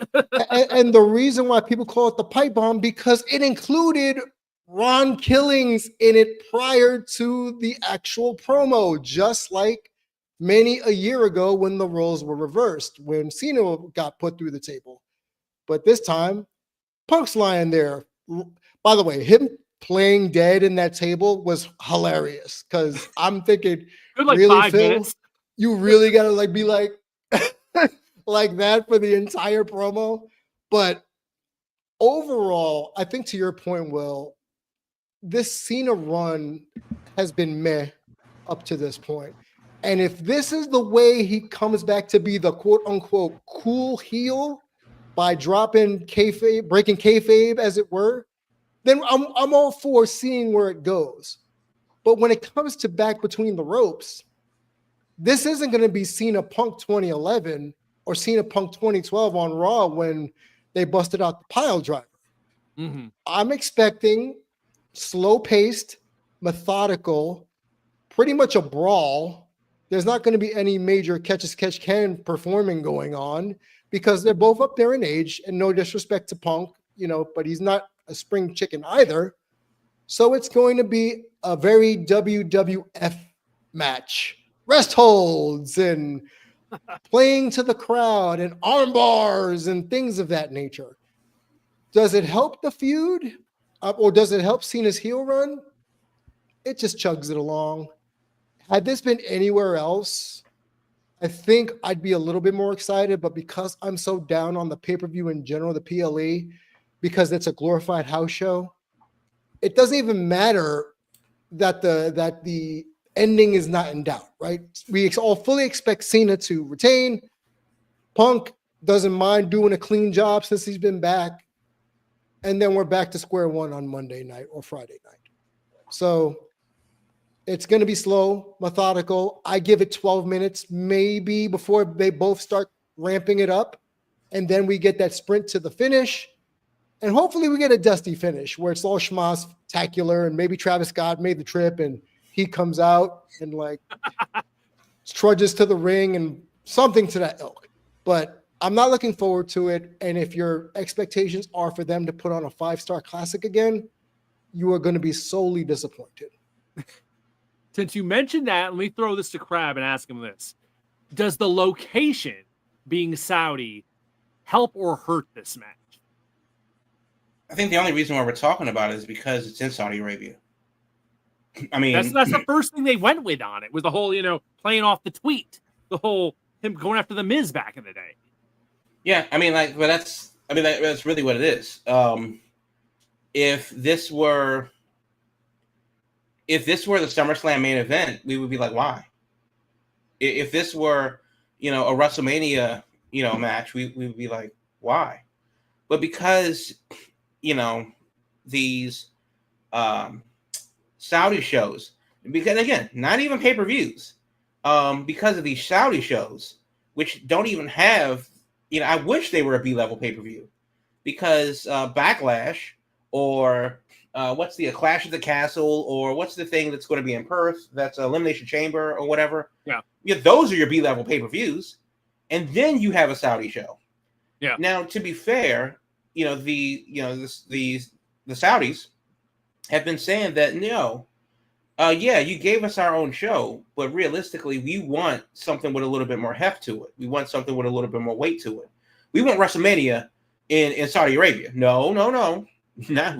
and the reason why people call it the pipe bomb, because it included Ron Killings in it prior to the actual promo, just like many a year ago when the roles were reversed, when Cena got put through the table. But this time, Punk's lying there. By the way, him playing dead in that table was hilarious because I'm thinking, Good, like really, 5 Phil, minutes. you really gotta like be like like that for the entire promo. But overall, I think to your point, Will, this Cena run has been meh up to this point. And if this is the way he comes back to be the quote unquote cool heel by dropping kayfabe, breaking kayfabe, as it were, then I'm all for seeing where it goes. But when it comes to back between the ropes, this isn't going to be Cena Punk 2011 or Cena Punk 2012 on Raw when they busted out the pile driver. Mm-hmm. I'm expecting slow paced, methodical, pretty much a brawl. There's not going to be any major catch as catch can performing going on because they're both up there in age, and no disrespect to Punk, but he's not a spring chicken either. So it's going to be a very WWF match. Rest holds and playing to the crowd and arm bars and things of that nature. Does it help the feud? Or does it help Cena's heel run? It just chugs it along. Had this been anywhere else, I think I'd be a little bit more excited, but because I'm so down on the pay-per-view in general, the PLE, because it's a glorified house show, it doesn't even matter that the ending is not in doubt, right? We all fully expect Cena to retain. Punk doesn't mind doing a clean job since he's been back. And then we're back to square one on Monday night or Friday night. So it's going to be slow, methodical. I give it 12 minutes maybe before they both start ramping it up. And then we get that sprint to the finish. And hopefully we get a dusty finish where it's all schmoz-tacular and maybe Travis Scott made the trip and he comes out and like trudges to the ring and something to that ilk. But I'm not looking forward to it. And if your expectations are for them to put on a 5-star classic again, you are going to be solely disappointed. Since you mentioned that, let me throw this to Crab and ask him this. Does the location being Saudi help or hurt this match? I think the only reason why we're talking about it is because it's in Saudi Arabia. I mean, that's the first thing they went with on it was the whole, playing off the tweet, the whole him going after the Miz back in the day. Yeah, I mean, that's really what it is. If this were the SummerSlam main event, we would be like, why? If this were, a WrestleMania, match, we would be like, why? But because, these Saudi shows, because again, not even pay-per-views, because of these Saudi shows, which don't even have, I wish they were a B-level pay-per-view, because Backlash or what's the Clash of the Castle, or what's the thing that's going to be in Perth, that's Elimination Chamber or whatever. Yeah, those are your B-level pay-per-views, and then you have a Saudi show. Yeah. Now, to be fair, the Saudis have been saying that you gave us our own show, but realistically, we want something with a little bit more heft to it. We want something with a little bit more weight to it. We want WrestleMania in Saudi Arabia. No, we're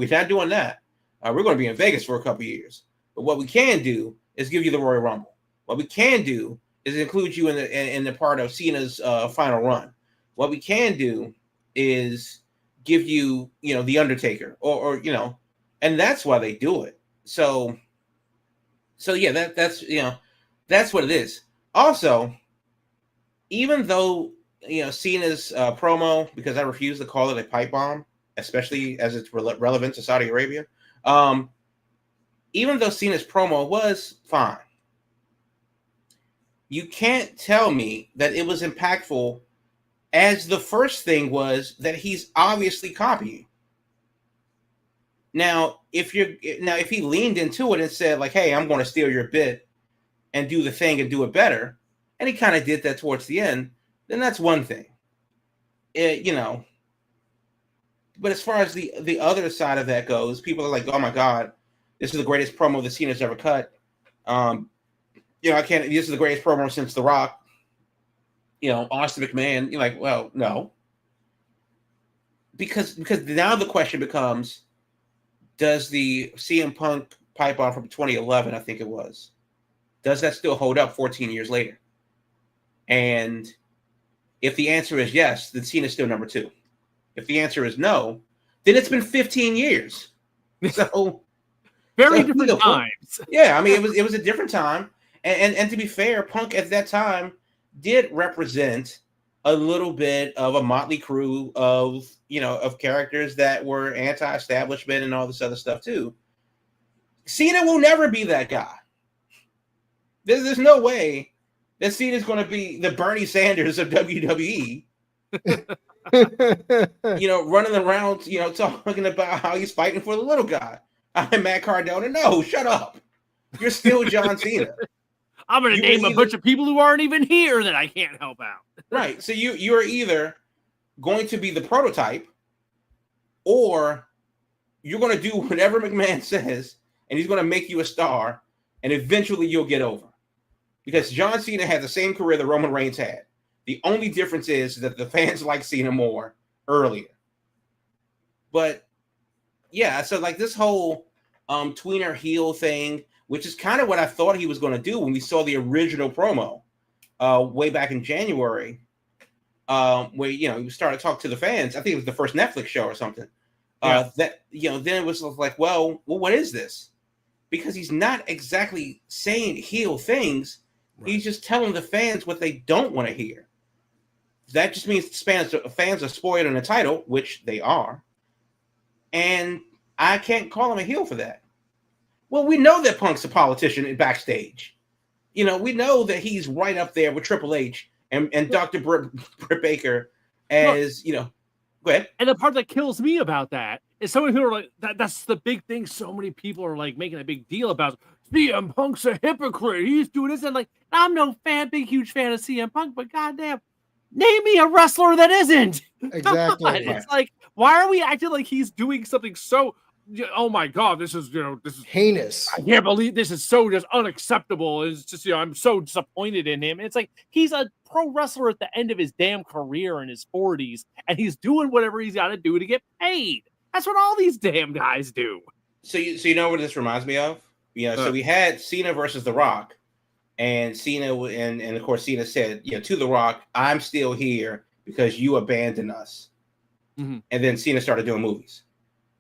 not doing that. We're going to be in Vegas for a couple of years. But what we can do is give you the Royal Rumble. What we can do is include you in the part of Cena's final run. What we can do is give you, the Undertaker, or and that's why they do it. So yeah, that's what it is. Also, even though Cena's promo, because I refuse to call it a pipe bomb, especially as it's relevant to Saudi Arabia, even though Cena's promo was fine, you can't tell me that it was impactful, as the first thing was that he's obviously copying. Now, if he leaned into it and said like, "Hey, I'm going to steal your bit and do the thing and do it better," and he kind of did that towards the end, then that's one thing. But as far as the other side of that goes, people are like, "Oh my God, this is the greatest promo that Cena's ever cut." I can't. This is the greatest promo since The Rock. Austin McMahon. You're like, well, no, because now the question becomes, does the CM Punk pipe bomb from 2011, I think it was, does that still hold up 14 years later? And if the answer is yes, then Cena's still number 2. If the answer is no, then it's been 15 years. So very different times. Yeah, I mean, it was a different time. And to be fair, Punk at that time did represent a little bit of a motley crew of characters that were anti-establishment and all this other stuff too. Cena will never be that guy. There's no way that Cena's going to be the Bernie Sanders of WWE. Running around, talking about how he's fighting for the little guy. I'm Matt Cardona. No, shut up. You're still John Cena. I'm going to name a bunch of people who aren't even here that I can't help out. Right. So you're either going to be the prototype, or you're going to do whatever McMahon says, and he's going to make you a star, and eventually you'll get over. Because John Cena had the same career that Roman Reigns had. The only difference is that the fans like Cena more earlier. But yeah, so like this whole tweener heel thing, which is kind of what I thought he was going to do when we saw the original promo way back in January, where you started to talk to the fans. I think it was the first Netflix show or something. Yeah. Then it was like, well, what is this? Because he's not exactly saying heel things. Right. He's just telling the fans what they don't want to hear. That just means fans are spoiled on the title, which they are. And I can't call him a heel for that. Well, we know that Punk's a politician backstage. We know that he's right up there with Triple H and Dr. Britt Baker as, go ahead. And the part that kills me about that is so many people are like, that's the big thing. So many people are like making a big deal about CM Punk's a hypocrite. He's doing this. And like, I'm no huge fan of CM Punk, but goddamn, name me a wrestler that isn't. Exactly. It's like, why are we acting like he's doing something so, oh my God, this is heinous. I can't believe this is so just unacceptable. It's just, I'm so disappointed in him. It's like, he's a pro wrestler at the end of his damn career in his 40s, and he's doing whatever he's got to do to get paid. That's what all these damn guys do. So you know what this reminds me of? So we had Cena versus The Rock, and Cena and of course Cena said, to The Rock, I'm still here because you abandoned us. Mm-hmm. And then Cena started doing movies.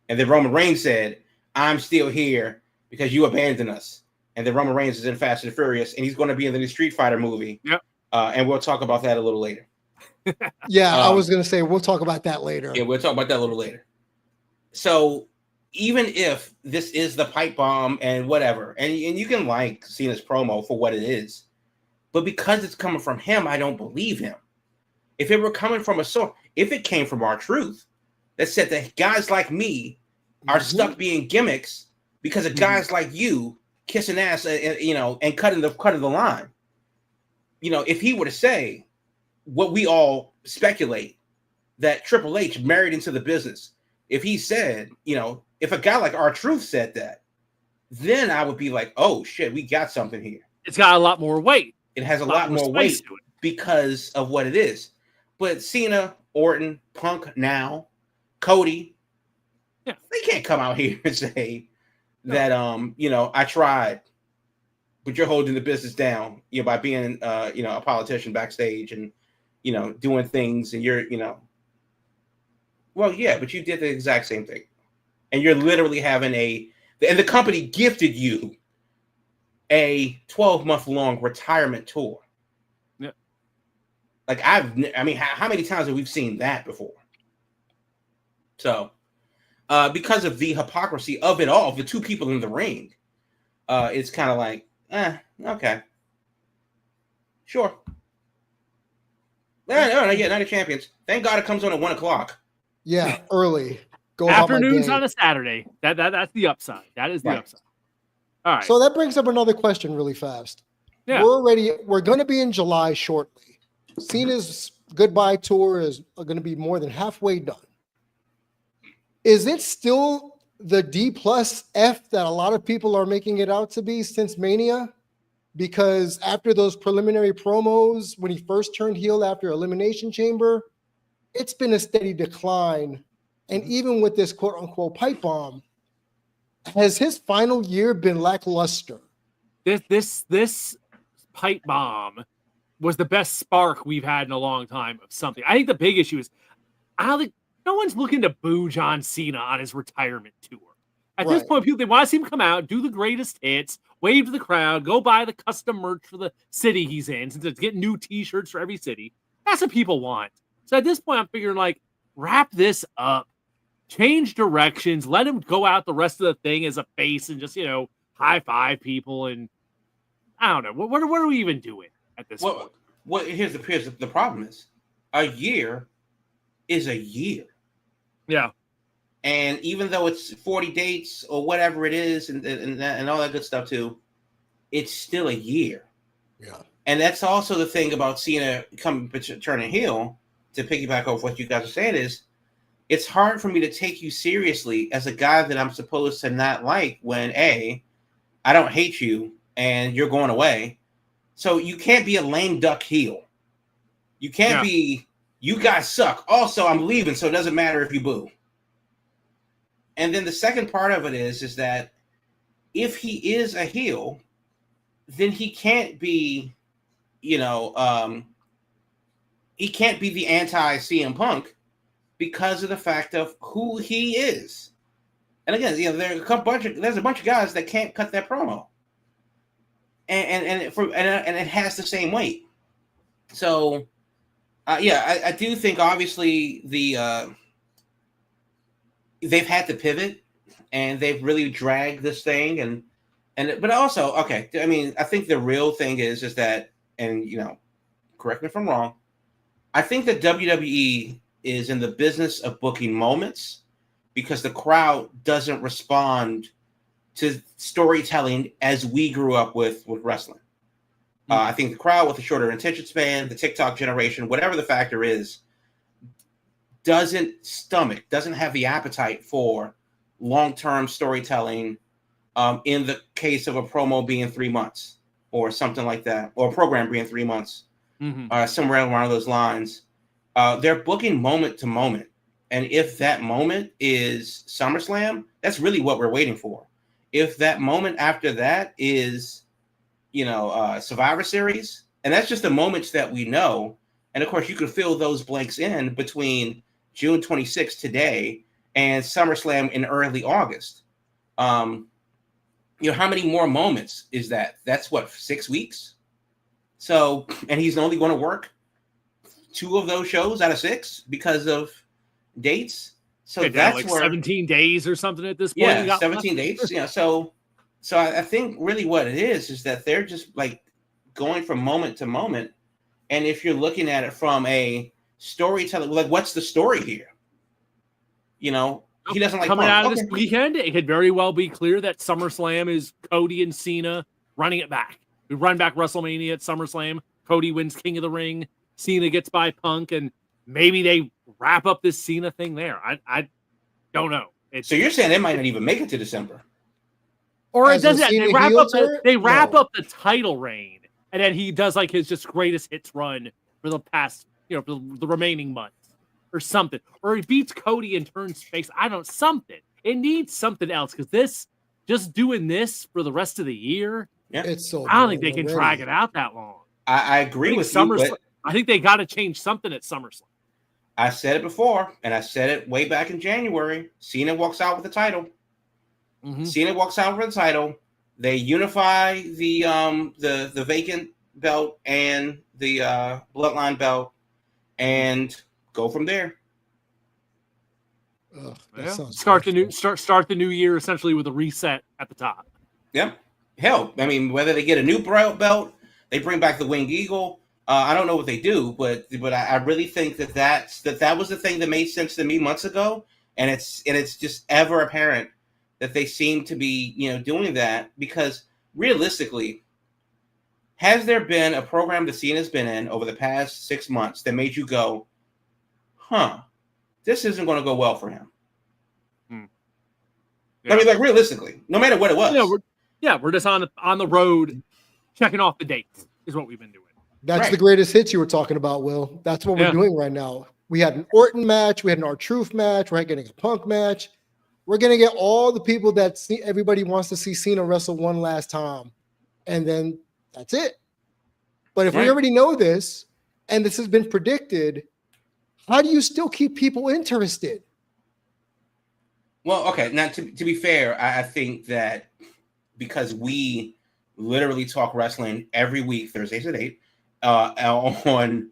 And then Roman Reigns said, I'm still here because you abandoned us. And then Roman Reigns is in Fast and Furious, and he's going to be in the new Street Fighter movie. Yep. And we'll talk about that a little later. Yeah, I was going to say, we'll talk about that later. Yeah, we'll talk about that a little later. So even if this is the pipe bomb and whatever, and you can like Cena's promo for what it is, but because it's coming from him, I don't believe him. If it were coming from a source, if it came from R-Truth, that said that guys like me are stuck being gimmicks because of guys like you kissing ass, and cutting the line. If he were to say what we all speculate, that Triple H married into the business, if he said, if a guy like R-Truth said that, then I would be like, oh shit, we got something here. It's got a lot more weight. It has a lot more weight to it because of what it is. But Cena, Orton, Punk now, Cody, they can't come out here and say that I tried, but you're holding the business down, by being a politician backstage and doing things, and you're well, yeah, but you did the exact same thing, and you're literally having and the company gifted you a 12-month long retirement tour. Yeah, like how many times have we seen that before? So, because of the hypocrisy of it all, the two people in the ring, it's kind of like, okay, sure. No, Night of Champions. Thank God it comes on at 1:00. Yeah, early. Go afternoons on a Saturday. That's the upside. That is the upside. All right. So that brings up another question really fast. Yeah. We're going to be in July shortly. Cena's goodbye tour is going to be more than halfway done. Is it still the D+F that a lot of people are making it out to be since Mania? because after those preliminary promos, when he first turned heel after Elimination Chamber, it's been a steady decline. And even with this quote unquote pipe bomb, has his final year been lackluster? This pipe bomb was the best spark we've had in a long time of something. I think the big issue is I don't think no one's looking to boo John Cena on his retirement tour. At this point, people, they want to see him come out, do the greatest hits, wave to the crowd, go buy the custom merch for the city he's in, since it's getting new t-shirts for every city. That's what people want. So at this point, I'm figuring, like, wrap this up, change directions, let him go out the rest of the thing as a face and just, high five people. And I don't know. What are we even doing at this point? Here's the problem is a year is a year. Yeah. And even though it's 40 dates or whatever it is and all that good stuff too, it's still a year. Yeah. And that's also the thing about Cena turning heel, to piggyback off what you guys are saying, is it's hard for me to take you seriously as a guy that I'm supposed to not like when I don't hate you and you're going away. So you can't be a lame duck heel. You can't be, you guys suck. Also, I'm leaving, so it doesn't matter if you boo. And then the second part of it is that if he is a heel, then he can't be, he can't be the anti-CM Punk because of the fact of who he is. And again, there's a bunch of guys that can't cut that promo, and it has the same weight. So, I do think obviously they've had to pivot, and they've really dragged this thing, but also, okay, I mean, I think the real thing is that, and correct me if I'm wrong, I think that WWE is in the business of booking moments because the crowd doesn't respond to storytelling as we grew up with wrestling. I think the crowd with a shorter attention span, the TikTok generation, whatever the factor is, doesn't have the appetite for long-term storytelling in the case of a promo being 3 months or something like that, or a program being 3 months, somewhere along those lines. They're booking moment to moment. And if that moment is SummerSlam, that's really what we're waiting for. If that moment after that is, Survivor Series, and that's just the moments that we know. And of course, you can fill those blanks in between June 26th today and SummerSlam in early August. How many more moments is that? That's what, 6 weeks? So, and he's only going to work 2 of those shows out of 6 because of dates. So that's like where 17 days or something at this point. Yeah, 17 dates. Yeah. So I think really what it is that they're just like going from moment to moment. And if you're looking at it from a storytelling, like what's the story here? He doesn't like coming out of this weekend. It could very well be clear that SummerSlam is Cody and Cena running it back. We run back WrestleMania at SummerSlam. Cody wins King of the Ring. Cena gets by Punk, and maybe they wrap up this Cena thing there. I don't know. So you're saying they might not even make it to December, or it doesn't. They wrap up the title reign, and then he does like his just greatest hits run for the past, for the remaining months. Or something, or he beats Cody and turns face. I don't know, something. It needs something else because just doing this for the rest of the year. Yeah, it's so. I don't think they can drag it out that long. I agree with SummerSlam. you. I think they got to change something at SummerSlam. I said it before, and I said it way back in January. Cena walks out with the title. Cena walks out with the title. They unify the vacant belt and the bloodline belt, and go from there. Start the new year essentially with a reset at the top. Yep. Hell, I mean, whether they get a new belt, they bring back the Winged Eagle. I don't know what they do, but I really think that was the thing that made sense to me months ago, and it's just ever apparent that they seem to be doing that, because realistically, has there been a program that Cena's been in over the past 6 months that made you go, this isn't going to go well for him? Yeah. I mean, like realistically, no matter what it was. We're just on the road checking off the dates is what we've been doing. That's the greatest hits you were talking about, Will. That's what we're doing right now. We had an Orton match. We had an R-Truth match. We're getting a Punk match. We're going to get all the people that everybody wants to see Cena wrestle one last time. And then that's it. But if we already know this, and this has been predicted, how do you still keep people interested? Well, okay. Now, to be fair, I think that because we literally talk wrestling every week, Thursdays at 8, on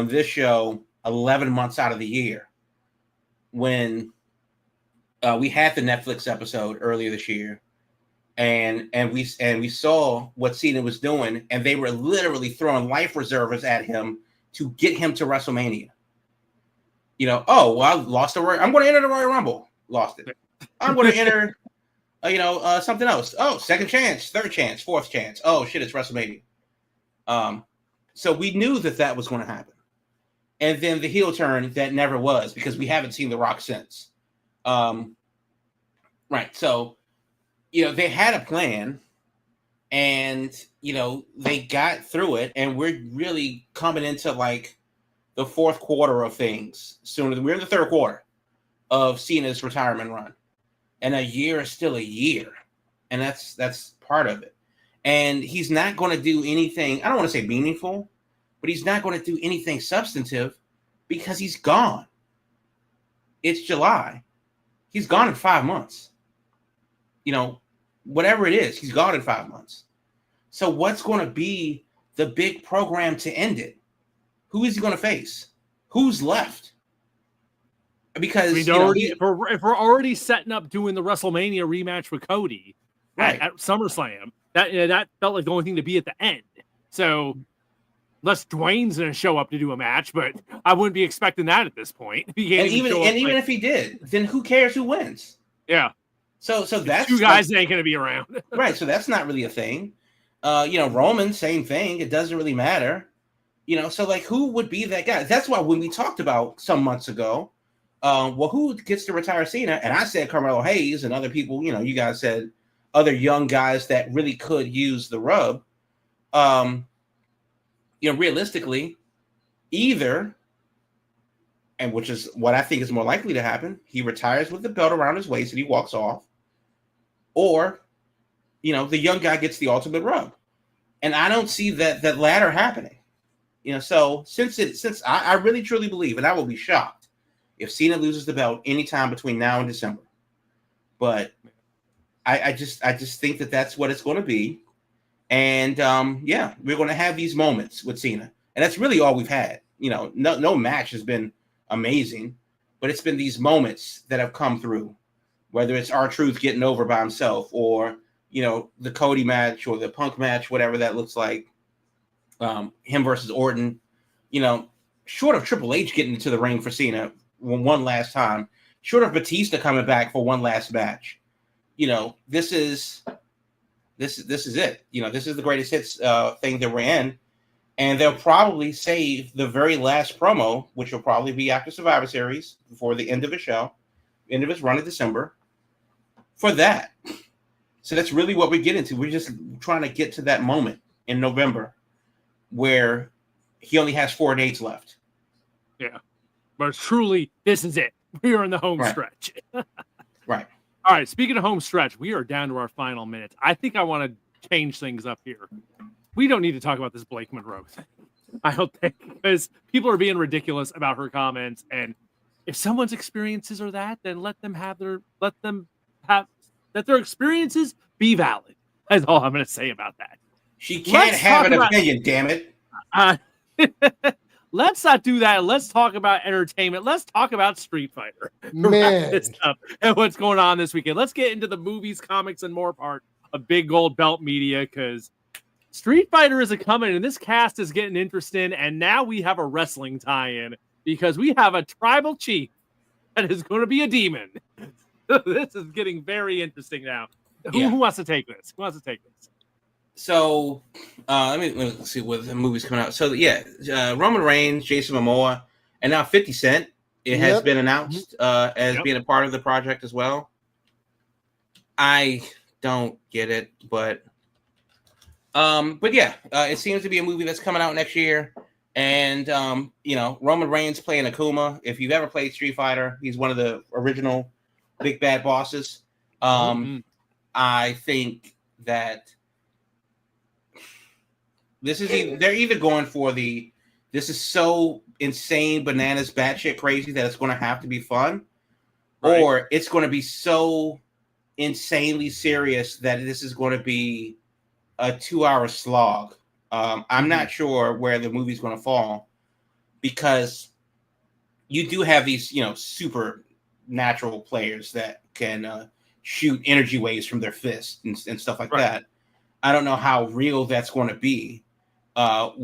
this show 11 months out of the year, when we had the Netflix episode earlier this year, and we saw what Cena was doing, and they were literally throwing life reservers at him to get him to WrestleMania. Oh, well, I lost the Royal. I'm going to enter the Royal Rumble. Lost it. I'm going to enter, something else. Oh, second chance, third chance, fourth chance. Oh shit, it's WrestleMania. So we knew that was going to happen, and then the heel turn that never was, because we haven't seen The Rock since. Right. So, they had a plan, and they got through it, and we're really coming into like the fourth quarter of things soon. We're in the third quarter of Cena's retirement run, and a year is still a year, and that's part of it. And he's not going to do anything, I don't want to say meaningful, but he's not going to do anything substantive because he's gone. It's July. He's gone in 5 months. Whatever it is, he's gone in 5 months. So what's going to be the big program to end it? Who is he going to face? Who's left? Because if we're already setting up doing the WrestleMania rematch with Cody at SummerSlam, that felt like the only thing to be at the end. So unless Dwayne's going to show up to do a match, but I wouldn't be expecting that at this point. Even if he did, then who cares who wins? Yeah. So that's two guys ain't going to be around. Right. So that's not really a thing. Roman, same thing. It doesn't really matter. So like, who would be that guy? That's why when we talked about some months ago, who gets to retire Cena? And I said Carmelo Hayes, and other people, you guys said other young guys that really could use the rub. Realistically, either, and which is what I think is more likely to happen, he retires with the belt around his waist and he walks off, or, the young guy gets the ultimate rub. And I don't see that latter happening. So since I really truly believe, and I will be shocked if Cena loses the belt anytime between now and December, but I just think that's what it's going to be. And we're going to have these moments with Cena, and that's really all we've had. No match has been amazing, but it's been these moments that have come through, whether it's R-Truth getting over by himself, or the Cody match, or the Punk match, whatever that looks like. Him versus Orton, short of Triple H getting into the ring for Cena one last time, short of Batista coming back for one last match, this is it. This is the greatest hits thing that we're in, and they'll probably save the very last promo, which will probably be after Survivor Series, before the end of his show, end of his run in December, for that. So that's really what we get into. We're just trying to get to that moment in November where he only has 4 dates left. Yeah. But truly, this is it. We are in the home stretch. Right. All right. Speaking of home stretch, we are down to our final minutes. I think I want to change things up here. We don't need to talk about this Blake Monroe thing. I don't think, because people are being ridiculous about her comments. And if someone's experiences are that, then let their experiences be valid. That's all I'm going to say about that. She can't have an opinion, damn it. Let's not do that. Let's talk about entertainment. Let's talk about Street Fighter. Man. Stuff and what's going on this weekend. Let's get into the movies, comics, and more part of Big Gold Belt Media, because Street Fighter is coming, and this cast is getting interesting. And now we have a wrestling tie-in, because we have a tribal chief that is going to be a demon. This is getting very interesting now. Who wants to take this? Who wants to take this? So, let me see what the movie's coming out. So, Roman Reigns, Jason Momoa, and now 50 Cent. It has been announced as being a part of the project as well. I don't get it, but But yeah, it seems to be a movie that's coming out next year. And Roman Reigns playing Akuma. If you've ever played Street Fighter, he's one of the original big bad bosses. I think that they're either going for this is so insane, bananas, batshit crazy that it's going to have to be fun, Right. or it's going to be so insanely serious that this is going to be a 2-hour slog. I'm not sure where the movie's going to fall, because you do have these, super natural players that can shoot energy waves from their fists and stuff like that. I don't know how real that's going to be. Is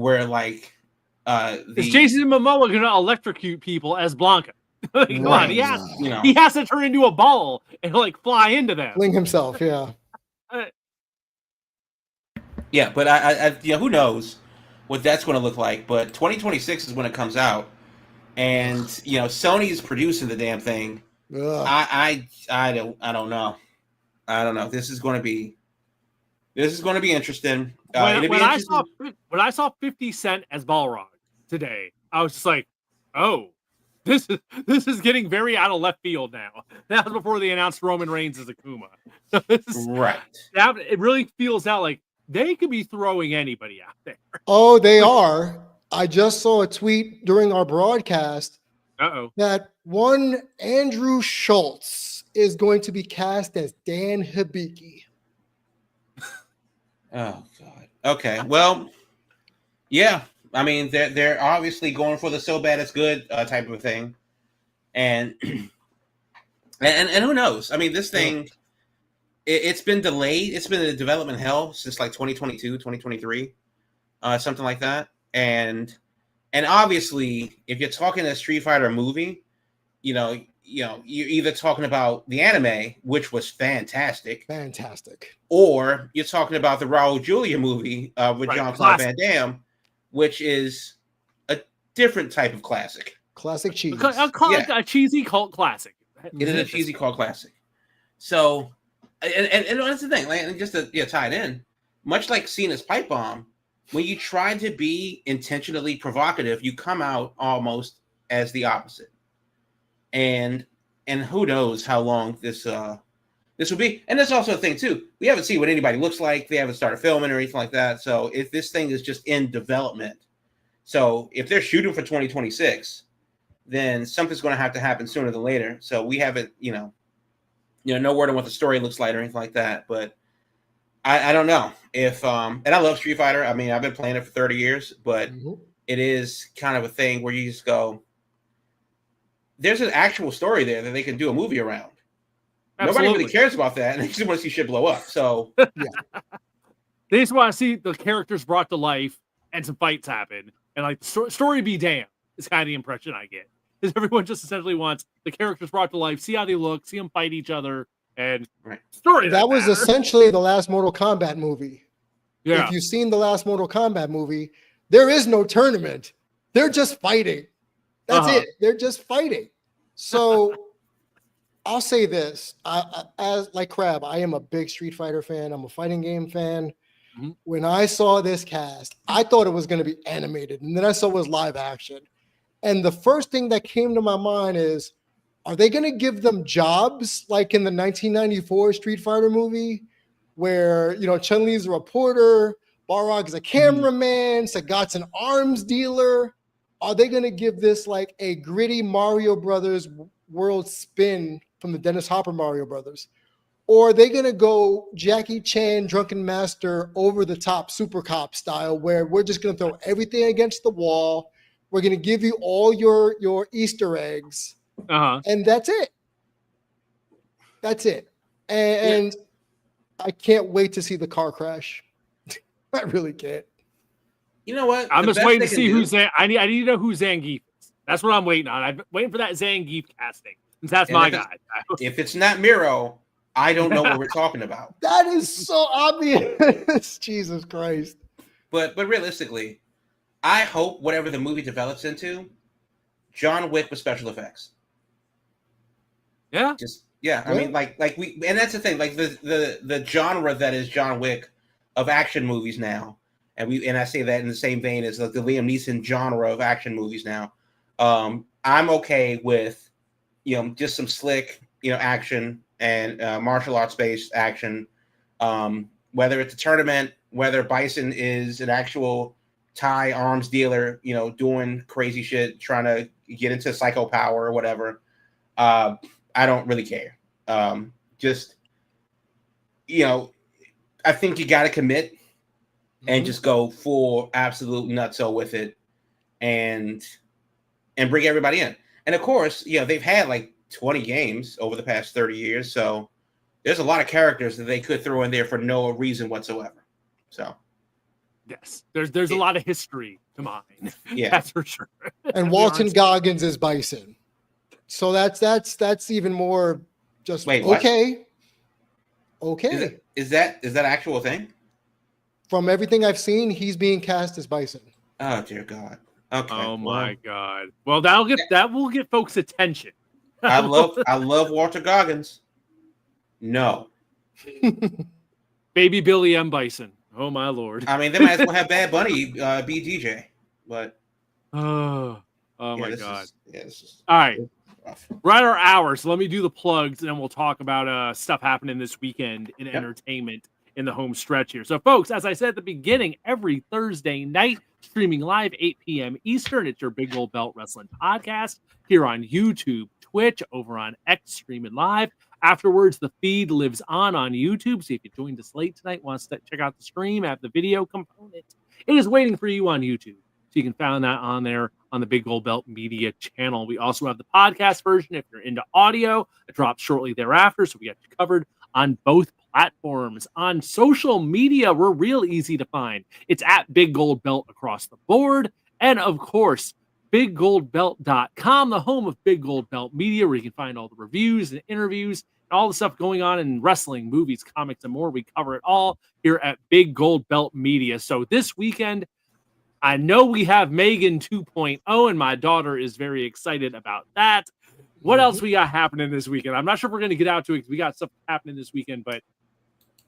Jason Momoa going to electrocute people as Blanca? Come on, he has to turn into a ball and fly into them. Fling himself, yeah. Yeah, but I who knows what that's going to look like? But 2026 is when it comes out, and Sony's producing the damn thing. I don't know. I don't know. This is going to be interesting. When I saw 50 Cent as Balrog today, I was just like, oh, this is getting very out of left field now. That was before they announced Roman Reigns as Akuma. So it really feels out like they could be throwing anybody out there. Oh, they are. I just saw a tweet during our broadcast that one Andrew Schultz is going to be cast as Dan Hibiki. Oh God. Okay. Well, yeah. I mean, they're obviously going for the so bad it's good type of thing, and who knows? I mean, this thing, it's been delayed. It's been in development hell since 2022, 2023, something like that. And obviously, if you're talking a Street Fighter movie, you're either talking about the anime, which was fantastic, or you're talking about the Raul Julia movie with Jean-Claude Van Damme, which is a different type of classic. Classic cheese. I'll call it a cheesy cult classic. It is a cheesy cult classic. So, and that's the thing, and just to tie it in, much like Cena's pipe bomb, when you try to be intentionally provocative, you come out almost as the opposite. And who knows how long this will be. And that's also a thing too. We haven't seen what anybody looks like. They haven't started filming or anything like that. So if this thing is just in development, so if they're shooting for 2026, then something's going to have to happen sooner than later. So we haven't, no word on what the story looks like or anything like that. But I don't know if and I love Street Fighter. I mean, I've been playing it for 30 years, but it is kind of a thing where you just go, there's an actual story there that they can do a movie around. Absolutely. Nobody really cares about that, and they just want to see shit blow up. So they just want to see the characters brought to life and some fights happen, and story be damned. Is kind of the impression I get. Because everyone just essentially wants the characters brought to life, see how they look, see them fight each other, and story. That was essentially the last Mortal Kombat movie. Yeah. If you've seen the last Mortal Kombat movie, there is no tournament. They're just fighting. That's it. They're just fighting. So I'll say this. As like Crab, I am a big Street Fighter fan. I'm a fighting game fan. When I saw this cast, I thought it was going to be animated. And then I saw it was live action. And the first thing that came to my mind is, are they going to give them jobs like in the 1994 Street Fighter movie where, Chun-Li's a reporter, Balrog is a cameraman, Sagat's an arms dealer? Are they going to give this like a gritty Mario Brothers world spin from the Dennis Hopper Mario Brothers? Or are they going to go Jackie Chan, Drunken Master, over the top super cop style where we're just going to throw everything against the wall? We're going to give you all your Easter eggs. And that's it. That's it. And I can't wait to see the car crash. I really can't. You know what? I'm just waiting to see who's there. I need to know who Zangief is. That's what I'm waiting on. I'm waiting for that Zangief casting. Since that's my guy. If it's not Miro, I don't know what we're talking about. That is so obvious. Jesus Christ. But realistically, I hope whatever the movie develops into, John Wick with special effects. Yeah. I mean, like we, and that's the thing. Like the genre that is John Wick, of action movies now, and I say that in the same vein as like the Liam Neeson genre of action movies now. I'm okay with, just some slick, action and martial arts based action. Whether it's a tournament, whether Bison is an actual Thai arms dealer, doing crazy shit, trying to get into psycho power or whatever. I don't really care. Just, I think you got to commit and just go full absolute nutso with it and bring everybody in. And of course, they've had like 20 games over the past 30 years. So there's a lot of characters that they could throw in there for no reason whatsoever. So. Yes, there's a lot of history to mine. Yeah, that's for sure. And Walton Goggins is Bison, so that's even more. Just wait, okay. What? Okay. Is that actual thing? From everything I've seen, he's being cast as Bison. Oh dear God. Okay. Oh my God. Well, that will get folks' attention. I love Walter Goggins. No. Baby Billy M. Bison. Oh my Lord. I mean, they might as well have Bad Bunny be DJ, but oh my God. This is all right. rough. We're at our hour, so let me do the plugs, and then we'll talk about stuff happening this weekend in entertainment in the home stretch here. So, folks, as I said at the beginning, every Thursday night, streaming live 8 p.m. Eastern, it's your Big Gold Belt Wrestling podcast here on YouTube, Twitch, over on X, streaming live. Afterwards, the feed lives on YouTube. So if you joined us late tonight, want to check out the stream, have the video component, it is waiting for you on YouTube. So you can find that on there on the Big Gold Belt Media channel. We also have the podcast version if you're into audio. It drops shortly thereafter. So we got you covered on both platforms. On social media, we're real easy to find. It's at Big Gold Belt across the board. And of course, BigGoldBelt.com, the home of Big Gold Belt Media, where you can find all the reviews and interviews and all the stuff going on in wrestling, movies, comics, and more. We cover it all here at Big Gold Belt Media. So this weekend, I know we have Megan 2.0, and my daughter is very excited about that. What else we got happening this weekend? I'm not sure if we're going to get out to it because we got stuff happening this weekend, but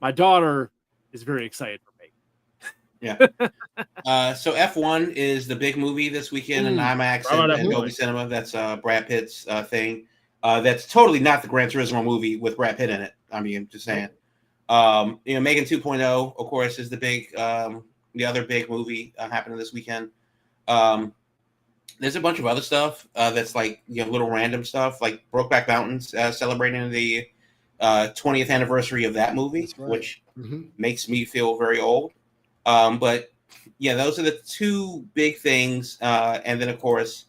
my daughter is very excited for Megan. Yeah. So F1 is the big movie this weekend in IMAX and Dolby Cinema. That's Brad Pitt's thing. That's totally not the Gran Turismo movie with Brad Pitt in it. I mean, just saying. Megan 2.0, of course, is the big, the other big movie happening this weekend. There's a bunch of other stuff that's like little random stuff, like Brokeback Mountain's celebrating the 20th anniversary of that movie, which makes me feel very old. But yeah, those are the two big things. And then of course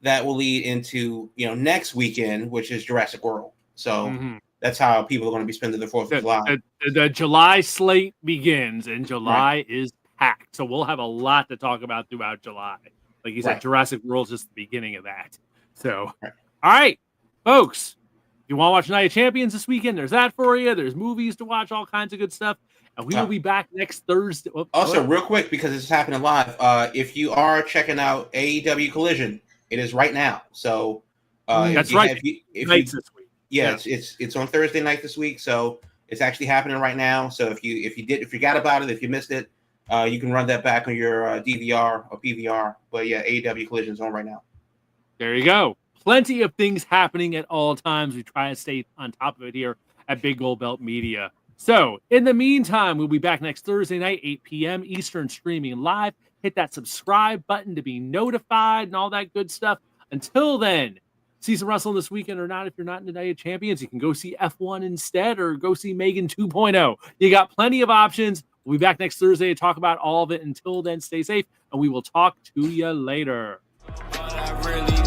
that will lead into, next weekend, which is Jurassic World. So that's how people are going to be spending the 4th of July. The July slate begins and July is packed. So we'll have a lot to talk about throughout July. Like you said, Jurassic World is just the beginning of that. So, all right, folks, if you want to watch Night of Champions this weekend, there's that for you. There's movies to watch, all kinds of good stuff. And we will be back next Thursday. Also, real quick, because it's happening live, if you are checking out AEW Collision, it is right now. So that's right. Nights this week. Yeah, it's on Thursday night this week. So it's actually happening right now. So if you forgot about it, if you missed it, you can run that back on your DVR or PVR. But yeah, AEW Collision is on right now. There you go. Plenty of things happening at all times. We try to stay on top of it here at Big Gold Belt Media. So, in the meantime, we'll be back next Thursday night, 8 p.m. Eastern, streaming live. Hit that subscribe button to be notified and all that good stuff. Until then, see some wrestling this weekend or not. If you're not in the Night of Champions, you can go see F1 instead or go see Megan 2.0. You got plenty of options. We'll be back next Thursday to talk about all of it. Until then, stay safe, and we will talk to you later. All I really